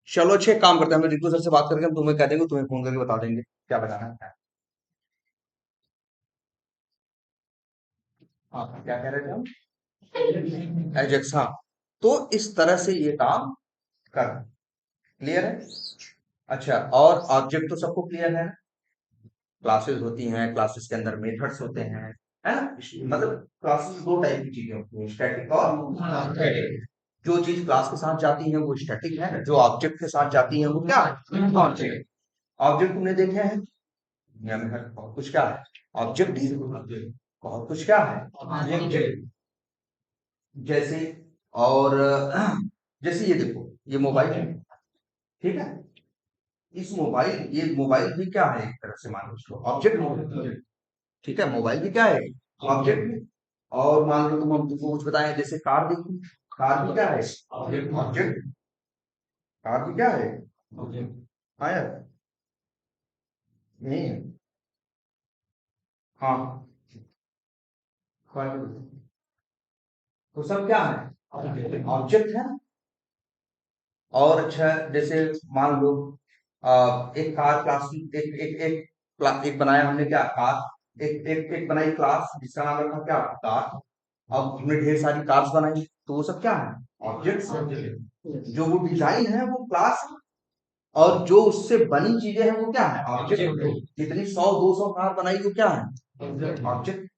चलो अच्छे, एक काम करते हैं, हम रिंकू सर से बात करके हम तुम्हें कह देंगे, तुम्हें फोन करके बता देंगे क्या बताना है। हाँ क्या कह रहे थे हम, एजेक्स, हाँ। तो इस तरह से ये काम कर, क्लियर है। अच्छा, और ऑब्जेक्ट तो सबको क्लियर है, क्लासेस होती हैं, क्लासेस के अंदर मेथड्स होते हैं, है ना। मतलब क्लासेस दो टाइप की चीजें होती हैं, स्टैटिक और डायनेमिक। जो चीज क्लास के साथ जाती है वो स्टैटिक है, जो ऑब्जेक्ट के साथ जाती है वो क्या है, ऑब्जेक्ट। ऑब्जेक्ट तुमने देखे हैं दुनिया में, हर बहुत कुछ क्या है, ऑब्जेक्ट ही बहुत कुछ क्या है, ऑब्जेक्ट। जैसे और जैसे ये देखो, ये मोबाइल है, ठीक है, इस मोबाइल, ये मोबाइल भी क्या है, एक तरह से मान लो इसको ऑब्जेक्ट, ठीक है, मोबाइल भी क्या है, ऑब्जेक्ट। और मान लो तुम तुमको कुछ बताएं, जैसे कार देखी, कार भी क्या है, ऑब्जेक्ट, कार भी क्या है, हाँ यार, नहीं है, हाँ, तो सब क्या है, ऑब्जेक्ट है। और अच्छा, जैसे मान लो एक कार क्लास की, एक बनाया हमने क्या, कार, एक बनाई क्लास जिसका नाम रखा क्या, कार। अब हमने ढेर सारी कार्स बनाई तो वो सब क्या है, ऑब्जेक्ट्स हैं। जो वो डिजाइन है वो क्लास है, और जो उससे बनी चीजें हैं वो क्या है, ऑब्जेक्ट। जितनी 100 200 कार बनाई वो क्या है, ऑब्जेक्ट।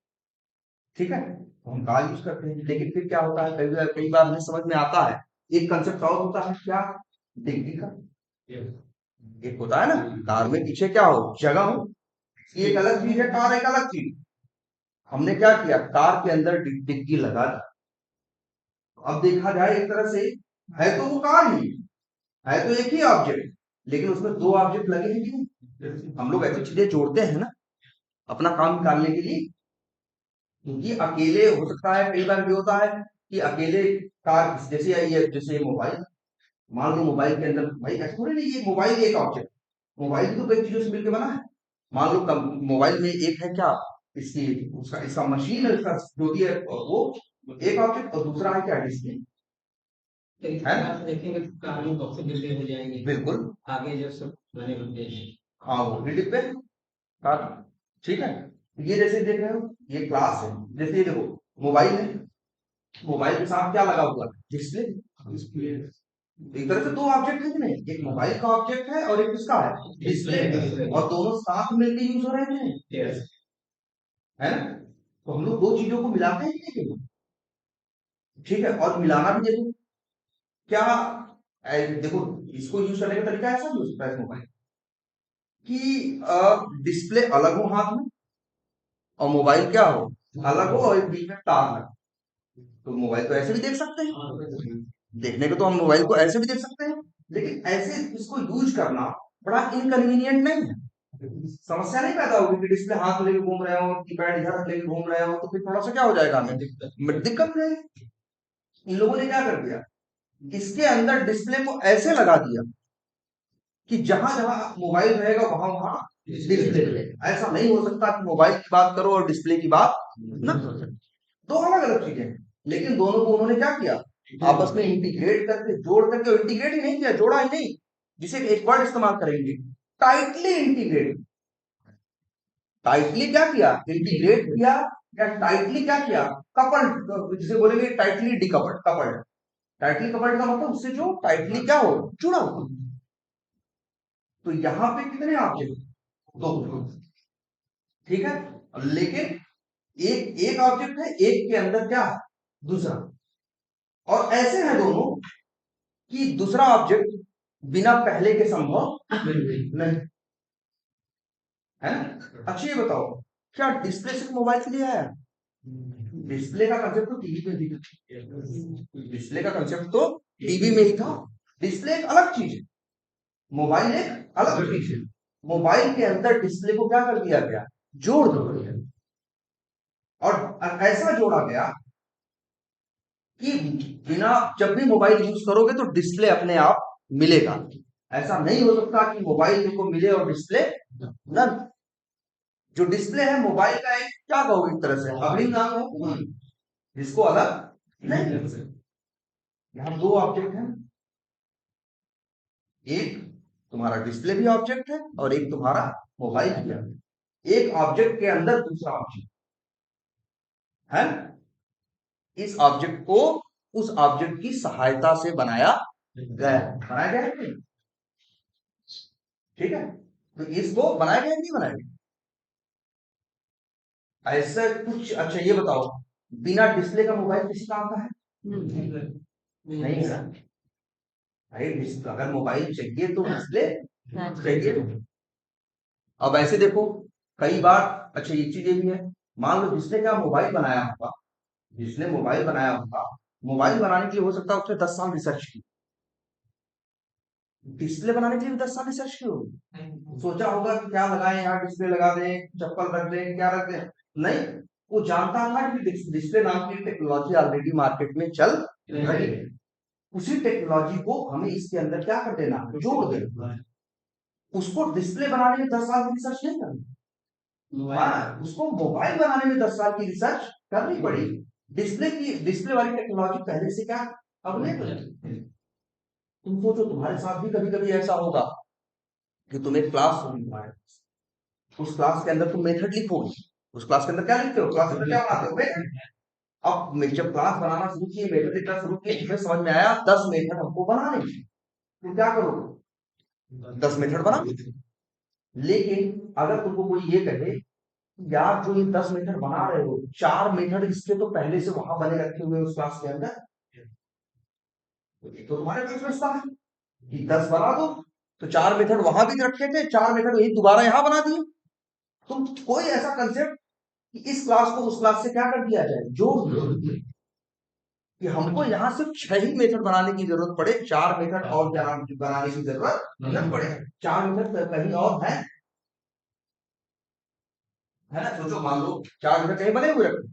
ठीक है, तो हम कहा यूज करते हैं, लेकिन फिर क्या होता है, कई बार हमें समझ में आता है एक कंसेप्ट और होता है, क्या, डिग्री का। एक होता है ना, कार में पीछे क्या हो, जगह हो, ये एक अलग चीज है, कार एक अलग चीज। हमने क्या किया, कार के अंदर डिग्गी लगा दी। अब देखा जाए एक तरह से, है तो वो कार ही, है तो एक ही ऑब्जेक्ट, लेकिन उसमें दो ऑब्जेक्ट लगे हैं कि नहीं। हम लोग ऐसी चीजें जोड़ते हैं ना अपना काम निकालने के लिए, क्योंकि अकेले हो सकता है, कई बार भी होता है कि अकेले कार, जैसे ये मोबाइल, मान लो मोबाइल के अंदर, भाई ऐसा थोड़ी नहीं, ये मोबाइल एक ऑब्जेक्ट, मोबाइल भी तो कई चीजों से मिलकर बना है। मान लो मोबाइल में एक है क्या, इसकी उसका इसका मशीन है, इसका जो भी है वो एक ऑब्जेक्ट, और दूसरा है क्या, डिस्प्ले, है ना। देखेंगे तो कार में बॉक्स डिब्बे हो जाएंगे, बिल्कुल, आगे जो सब बने होते हैं। हाँ वो भी डिब्बे कार, ठीक है। ये जैसे देख रहे हो, ये क्लास है, जैसे ये देखो, मोबाइल है, मोबाइल के साथ क्या लगा हुआ है, डिस्प्ले। डिस्प्ले एक तरह से दो ऑब्जेक्ट है कि नहीं, एक मोबाइल का ऑब्जेक्ट है और एक किसका है, डिस्प्ले का, और दोनों साथ मिलकर यूज हो रहे हैं कि नहीं, है ना। तो हम लोग दो चीजों को मिलाते हैं कि नहीं, ठीक है। और मिलाना भी देखो क्या, देखो इसको यूज करने का तरीका ऐसा भी हो सकता है इस मोबाइल कि डिस्प्ले अलग हो हाथ में, और मोबाइल क्या हो, अलग हो, और एक बीच में तार लगे। तो मोबाइल तो ऐसे भी देख सकते हैं, देखने को तो हम मोबाइल को ऐसे भी देख सकते हैं, लेकिन ऐसे इसको यूज करना बड़ा इनकन्वीनियंट नहीं है। समस्या नहीं पैदा होगी कि डिस्प्ले हाथ में लेके घूम रहे हो, कीपैड इधर लेके घूम रहे हो, तो फिर थोड़ा सा क्या हो जाएगा, हमें दिक्कत हो जाएगी। इन लोगों ने क्या कर दिया, इसके अंदर डिस्प्ले को ऐसे लगा दिया कि जहां जहां मोबाइल रहेगा वहां वहां डिस्प्ले रहेगा। ऐसा नहीं हो सकता कि मोबाइल की बात करो और डिस्प्ले की बात ना करो, दो अलग अलग चीजें हैं। लेकिन दोनों को उन्होंने क्या किया, आपस में इंटीग्रेट करके, जोड़ करके, इंटीग्रेट ही नहीं किया, जोड़ा ही नहीं, जिसे एक वर्ड इस्तेमाल करेंगे, टाइटली इंटीग्रेट। टाइटली क्या किया, इंटीग्रेट किया, या टाइटली क्या किया, कपल्ड, जिसे बोलेंगे tightly decoupled, coupled. Tightly coupled का मतलब उससे जो टाइटली क्या हो, जुड़ा हो। तो यहां पे कितने ऑब्जेक्ट, दो, ठीक है। लेकिन एक एक ऑब्जेक्ट है, एक के अंदर क्या है, दूसरा, और ऐसे है दोनों कि दूसरा ऑब्जेक्ट बिना पहले के संभव नहीं, है ना। अच्छा ये बताओ, क्या डिस्प्ले सिर्फ मोबाइल के लिए आया, डिस्प्ले का कंसेप्ट तो टीवी में भी था, डिस्प्ले का कंसेप्ट तो टीवी में ही था। डिस्प्ले एक अलग चीज है, मोबाइल एक अलग चीज है। मोबाइल के अंदर डिस्प्ले को क्या कर दिया गया, जोड़ दिया गया, और ऐसा जोड़ा गया कि बिना, जब भी मोबाइल यूज करोगे तो डिस्प्ले अपने आप मिलेगा। ऐसा नहीं हो सकता कि मोबाइल को मिले और डिस्प्ले ना। जो डिस्प्ले है मोबाइल का एक, क्या कहोगे, एक तरह से अग्रिम नाम है, जिसको अलग नहीं कर सकते। यहाँ दो ऑब्जेक्ट हैं, एक तुम्हारा डिस्प्ले भी ऑब्जेक्ट है, और एक तुम्हारा मोबाइल भी है। एक ऑब्जेक्ट के अंदर दूसरा ऑब्जेक्ट है, इस ऑब्जेक्ट को उस ऑब्जेक्ट की सहायता से बनाया गया है, बनाया गया है कि नहीं? ठीक है, तो इसको बनाया गया नहीं बनाया गया, ऐसा कुछ। अच्छा ये बताओ, बिना डिस्प्ले का मोबाइल किसी काम का है, नहीं है। भाई अगर मोबाइल चाहिए तो डिस्प्ले चाहिए। अब ऐसे देखो, कई बार, अच्छा ये चीजें भी है, मान लो जिसने क्या मोबाइल बनाया होगा, जिसने मोबाइल बनाया होगा, मोबाइल बनाने के लिए हो सकता है उसने 10 साल रिसर्च की, डिस्प्ले बनाने के लिए भी 10 साल रिसर्च की होगी। सोचा होगा कि क्या लगाएं, यहाँ डिस्प्ले लगा दें, चप्पल रख दें, क्या रख दें, नहीं। वो जानता था कि डिस्प्ले नाम की टेक्नोलॉजी ऑलरेडी मार्केट में चल रही है, उसी टेक्नोलॉजी को हमें इसके अंदर क्या कर देना, जोड़ देना। उसको डिस्प्ले बनाने में 10 साल की रिसर्च नहीं करनी, हाँ, उसको मोबाइल बनाने में 10 साल की रिसर्च करनी पड़ी। डिस्प्ले वाली टेक्नोलॉजी पहले से क्या अवेलेबल है। तुम सोचो तुम्हारे साथ भी कभी कभी ऐसा होगा कि तुम एक क्लास होगी तुम्हारे, उस क्लास के अंदर तुम मेथड लिखोगे, उस क्लास के अंदर क्या लिखते हो, क्लास के अंदर क्या बनाते हो, मेथड। अब जब क्लास बनाना शुरू किए, मेथड लिखना शुरू किए, तुम्हें समझ में आया 10 मेथड हमको बनाने हैं, तो क्या करोगे, 10 मेथड बना। लेकिन अगर तुमको कोई ये कहे यार जो ये 10 मेथड बना रहे हो, 4 मेथड इसके तो पहले से वहां बने रखे हुए हैं उस क्लास के अंदर। तो ये तो तुम्हारे पास रास्ता है कि 10 बना दो, तो 4 मेथड वहां भी रखे थे, 4 मेथड यही दोबारा यहाँ बना दिए। तुम कोई ऐसा कंसेप्ट कि इस क्लास को उस क्लास से क्या कर दिया जाए, जोड़ दो, कि हमको यहाँ सिर्फ 6 ही मेथड बनाने की जरूरत पड़े, 4 मेथड और क्या बनाने की जरूरत न पड़े। 4 मेथड कहीं और है ना। सोचो, मान लो 4 मेथड कहीं बने हुए रखे,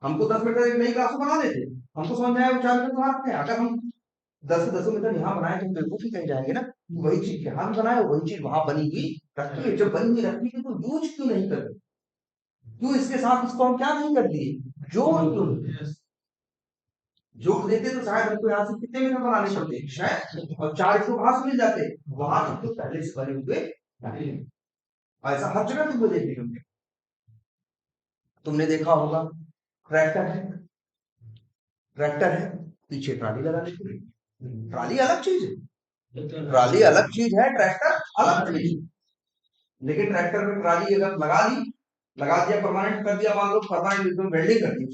हमको 10 मेथड एक नई क्लास में बना देते, हमको समझ में आया वो 4 मेथड वहां रखते हैं। अगर हम 10 मेथड यहाँ बनाए तो हम बेवकूफी कहीं जाएंगे ना, वही चीज यहाँ भी बनाए, वही चीज वहां बनी हुई रखी है। जब बनी हुई रखी है तो यूज क्यों नहीं कर रहे, क्यों इसके साथ इसको हम क्या नहीं कर दिए, जोड़ क्यों नहीं? जोड़ देते तो शायद हमको यहाँ से कितने मिनट बनाने पड़ते शायद, और 4 इसको कहां से मिल जाते, वहां से तो पहले से बने हुए नहीं। ऐसा हर जगह तुमको देखने को मिलेगा। तुमने देखा होगा, ट्रैक्टर है, ट्रैक्टर है, पीछे ट्राली लगाने के लिए। ट्राली अलग चीज है, ट्राली अलग चीज है, ट्रैक्टर अलग चीज है। लेकिन ट्रैक्टर में ट्राली अगर लगा दिया, परमानेंट कर दिया, मान लो परमानेंट एकदम वेल्डिंग कर दी।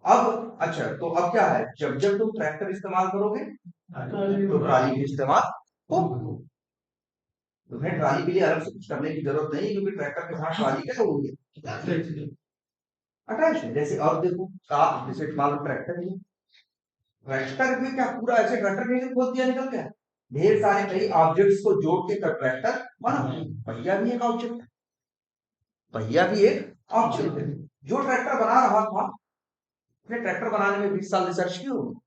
अब अच्छा, तो अब क्या है, जब जब तुम ट्रैक्टर इस्तेमाल करोगे तो ट्राली भी इस्तेमाल हो। तुम्हें ट्राली के लिए अलग से कुछ करने की जरूरत नहीं, क्योंकि ट्रैक्टर के साथ ट्राली क्या होगी, अटैच है। जैसे और देखो, आप जैसे मान लो ट्रैक्टर है, ट्रैक्टर में क्या पूरा ऐसे ट्रैक्टर नहीं खोल दिया निकल गया, ढेर सारे कई ऑब्जेक्ट्स को जोड़ के ट्रैक्टर बना। पहिया भी एक ऑब्जेक्ट है, पहिया भी एक ऑब्जेक्ट है। जो ट्रैक्टर बना रहा था, उसने ट्रैक्टर बनाने में 20 साल रिसर्च की होगी,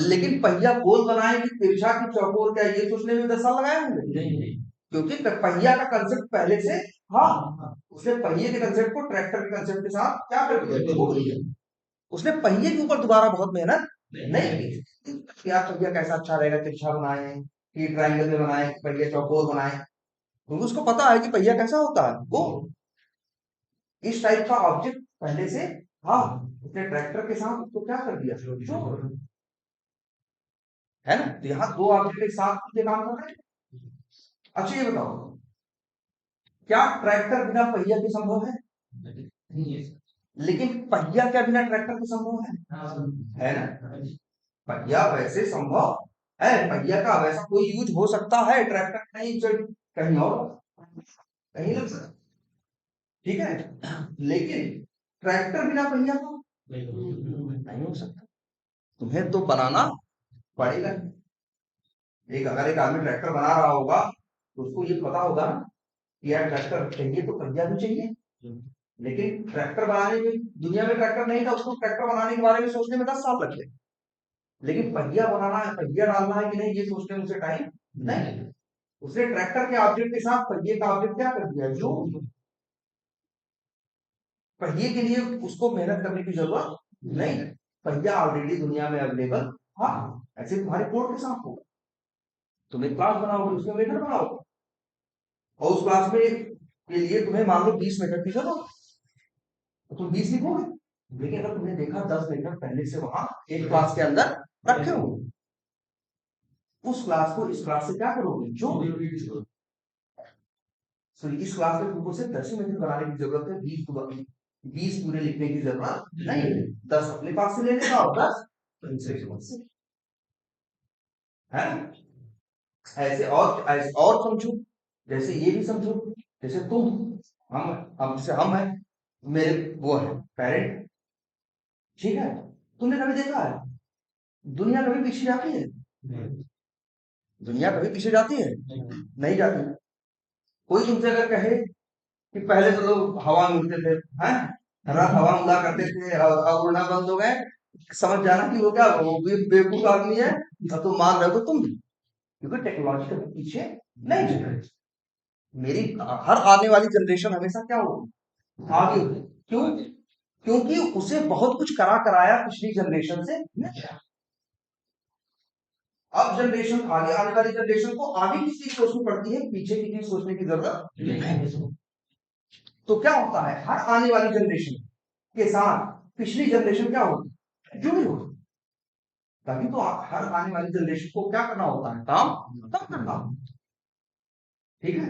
लेकिन पहिया गोल बनाए कि तिरछा की चौकोर, क्या ये सोचने में 10 साल लगाए होंगे, नहीं। क्योंकि पहिया का कंसेप्ट पहले से, हाँ, उसने पहिए के कंसेप्ट को ट्रैक्टर के कंसेप्ट के साथ क्या कर दिया, जोड़ दिया। उसने पहिए के ऊपर दोबारा बहुत मेहनत नहीं की कि यार पहिया कैसा अच्छा रहेगा, तिरछा बनाए कि ट्रायंगल में बनाए, पहिया चौकोर बनाए, क्योंकि उसको पता है कि पहिया कैसा होता है, वो इस टाइप का ऑब्जेक्ट पहले से, हाँ, उसने ट्रैक्टर के साथ उसको क्या कर दिया, जोड़, है ना। तो यहाँ 2 ऑब्जेक्ट एक साथ ये काम कर रहे हैं। अच्छा ये बताओ, क्या ट्रैक्टर बिना पहिया के संभव है, लेकिन पहिया क्या बिना ट्रैक्टर के संभव है ना। पहिया वैसे संभव है, पहिया का वैसा कोई यूज हो सकता है, ट्रैक्टर नहीं, कहीं और कहीं लग सकता, ठीक है। लेकिन ट्रैक्टर बिना पहिया का नहीं हो सकता, तुम्हें तो बनाना पड़ेगा। अगर एक आदमी ट्रैक्टर बना रहा होगा तो उसको ये पता होगा ना कि यार ट्रैक्टर चाहिए तो पहिया भी चाहिए। लेकिन ट्रैक्टर बनाने में, दुनिया में ट्रैक्टर नहीं था, उसको ट्रैक्टर बनाने के बारे में सोचने में 10 साल लग गए। लेकिन पहिया बनाना है, पहिया डालना है कि नहीं, ये सोचने में उसे टाइम नहीं। उसने ट्रैक्टर के ऑब्जेक्ट के साथ पहिए का ऑब्जेक्ट क्या कर दिया, जो पहिए के लिए उसको मेहनत करने की जरूरत नहीं। पहिया ऑलरेडी दुनिया में अवेलेबल, हाँ। ऐसे तुम्हारे कोड के साथ होगा, तुम एक क्लास बनाओगे, उसमें मेथड बनाओगे, और उस क्लास में के लिए तुम्हें मान लो 20 मेथड की जरूरत, तो तुम 20 लिखोगे। लेकिन अगर तुमने देखा 10 मेथड पहले से वहां एक क्लास के अंदर रखे हो, उस क्लास को इस क्लास से क्या करोगे, जो तो इस क्लास में तुमको सिर्फ 10 ही मेथड बनाने की जरूरत है, 20 पूरे लिखने की जरूरत नहीं है। 10 अपने पास से लेने का और 10 से, है ना। ऐसे और समझो, जैसे ये भी समझो, जैसे तुम, हम जैसे हम है, मेरे वो है पेरेंट, ठीक है। तुमने कभी देखा है दुनिया कभी पीछे जाती है, दुनिया कभी पीछे जाती है, नहीं जाती। कोई तुमसे अगर कहे कि पहले तो लोग हवा में उड़ते थे, हैं, रात हवा में उड़ा करते थे, और अब उड़ना बंद हो गए, समझ जाना कि वो क्या, वो भी बेवकूफ आदमी है, और तुम मान रहे हो तो तुम भी, क्योंकि टेक्नोलॉजी कभी पीछे नहीं जा रही। मेरी हर आने वाली जनरेशन हमेशा क्या होगी, आगे होगी। क्यों, क्योंकि उसे बहुत कुछ करा कराया पिछली जनरेशन से नहीं। अब जनरेशन आगे, आने वाली जनरेशन को आगे की चीज सोचनी पड़ती है, पीछे की चीज सोचने की जरूरत नहीं। तो क्या होता है, हर आने वाली जनरेशन के साथ पिछली जनरेशन क्या होगी, जुड़ी होगी। तभी तो हर आने वाली जनरेशन को क्या करना होता है, काम तब करना होता है, ठीक है।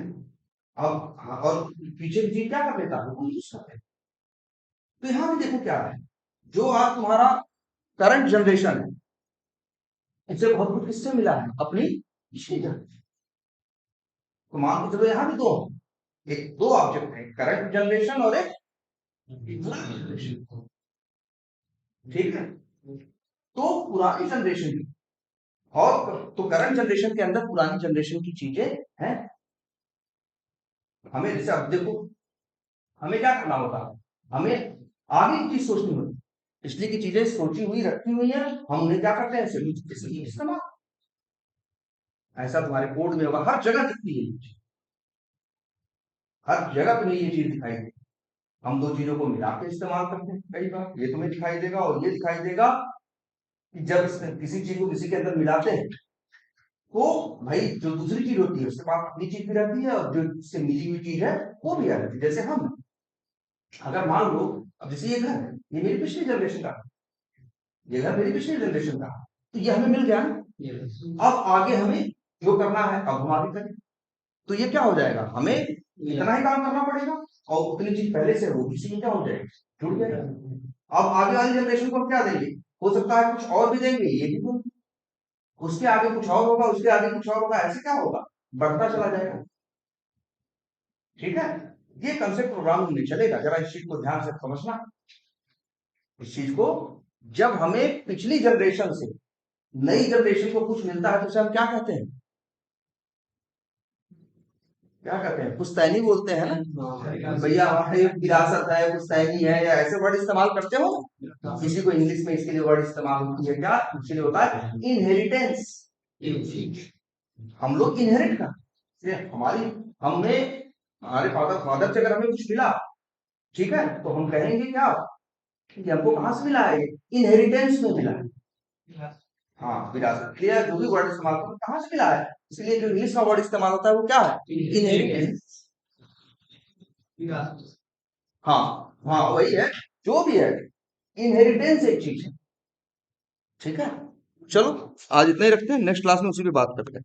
अब और पीछे की चीज क्या कर लेता है, वो यूज करते हैं। तो यहाँ भी देखो क्या है, जो आज तुम्हारा करंट जनरेशन है, इसे बहुत कुछ किससे मिला है, अपनी पिछली जनरेशन। तो मान के चलो यहाँ भी दो एक दो ऑब्जेक्ट है, करंट जनरेशन और एक पुरानी जनरेशन, ठीक है। तो पुरानी जनरेशन की और तो करंट जनरेशन के अंदर पुरानी जनरेशन की चीजें हैं। हमें जैसे अब देखो, हमें क्या करना होता है, हमें आगे की चीज सोचनी होती है। पिछली की चीजें सोची हुई रखी हुई है, हम उन्हें क्या करते हैं, इस्तेमाल। ऐसा तुम्हारे कोड में होगा, हर जगह दिखती है ये चीज, हर जगह तुम्हें ये चीज दिखाई देगी। हम दो चीजों को मिला के इस्तेमाल करते हैं कई बार, ये तुम्हें दिखाई देगा और ये दिखाई देगा कि जब किसी चीज को किसी के अंदर मिलाते हैं, तो भाई जो दूसरी चीज होती है उसके पास अपनी चीज भी रहती है, और जो इससे मिली हुई चीज है वो भी आ जाती है। जैसे हम, अगर मान लो, अब जैसे ये घर है, ये मेरी पिछली जनरेशन का है, ये घर मेरी पिछली जनरेशन का है, तो ये हमें मिल गया ना। अब आगे हमें जो करना है, अब हम आगे करें, तो ये क्या हो जाएगा, हमें इतना ही काम करना पड़ेगा, और उतनी चीज पहले से होगी, इसी क्या हो जाएगी, जुड़ जाएगा। अब आगे वाली जनरेशन को हम क्या देंगे, हो सकता है कुछ और भी देंगे, ये भी देंगे, उसके आगे कुछ और होगा, उसके आगे कुछ और होगा, ऐसे क्या होगा, बढ़ता चला जाएगा। ठीक है, ये कंसेप्ट प्रोग्रामिंग में चलेगा, जरा इस चीज को ध्यान से समझना। इस चीज को, जब हमें पिछली जनरेशन से नई जनरेशन को कुछ मिलता है तो उसे हम क्या कहते हैं, क्या कहते हैं, पुश्तैनी बोलते हैं ना, भैया हमारे विरासत है, पुश्तैनी है, या ऐसे वर्ड इस्तेमाल करते हो। किसी को इंग्लिश में इसके लिए वर्ड इस्तेमाल होती है, क्या इसके लिए होता है, इनहेरिटेंस। हम लोग इनहेरिट करते हैं, हमारी हमने हमारे फादर फादर से अगर हमें कुछ मिला, ठीक है, तो हम कहेंगे क्या कि हमको कहां से मिला है, इनहेरिटेंस में मिला है। हाँ, विरासत, क्लियर, जो भी वर्ड इस्तेमाल करो कहां से मिला है, इसलिए जो इंग्लिश का वर्ड इस्तेमाल होता है वो क्या है, इनहेरिटेंस। हाँ, हाँ वही है, जो भी है, इनहेरिटेंस एक चीज है। ठीक है, चलो आज इतना ही रखते हैं, नेक्स्ट क्लास में उसी पे बात करते हैं।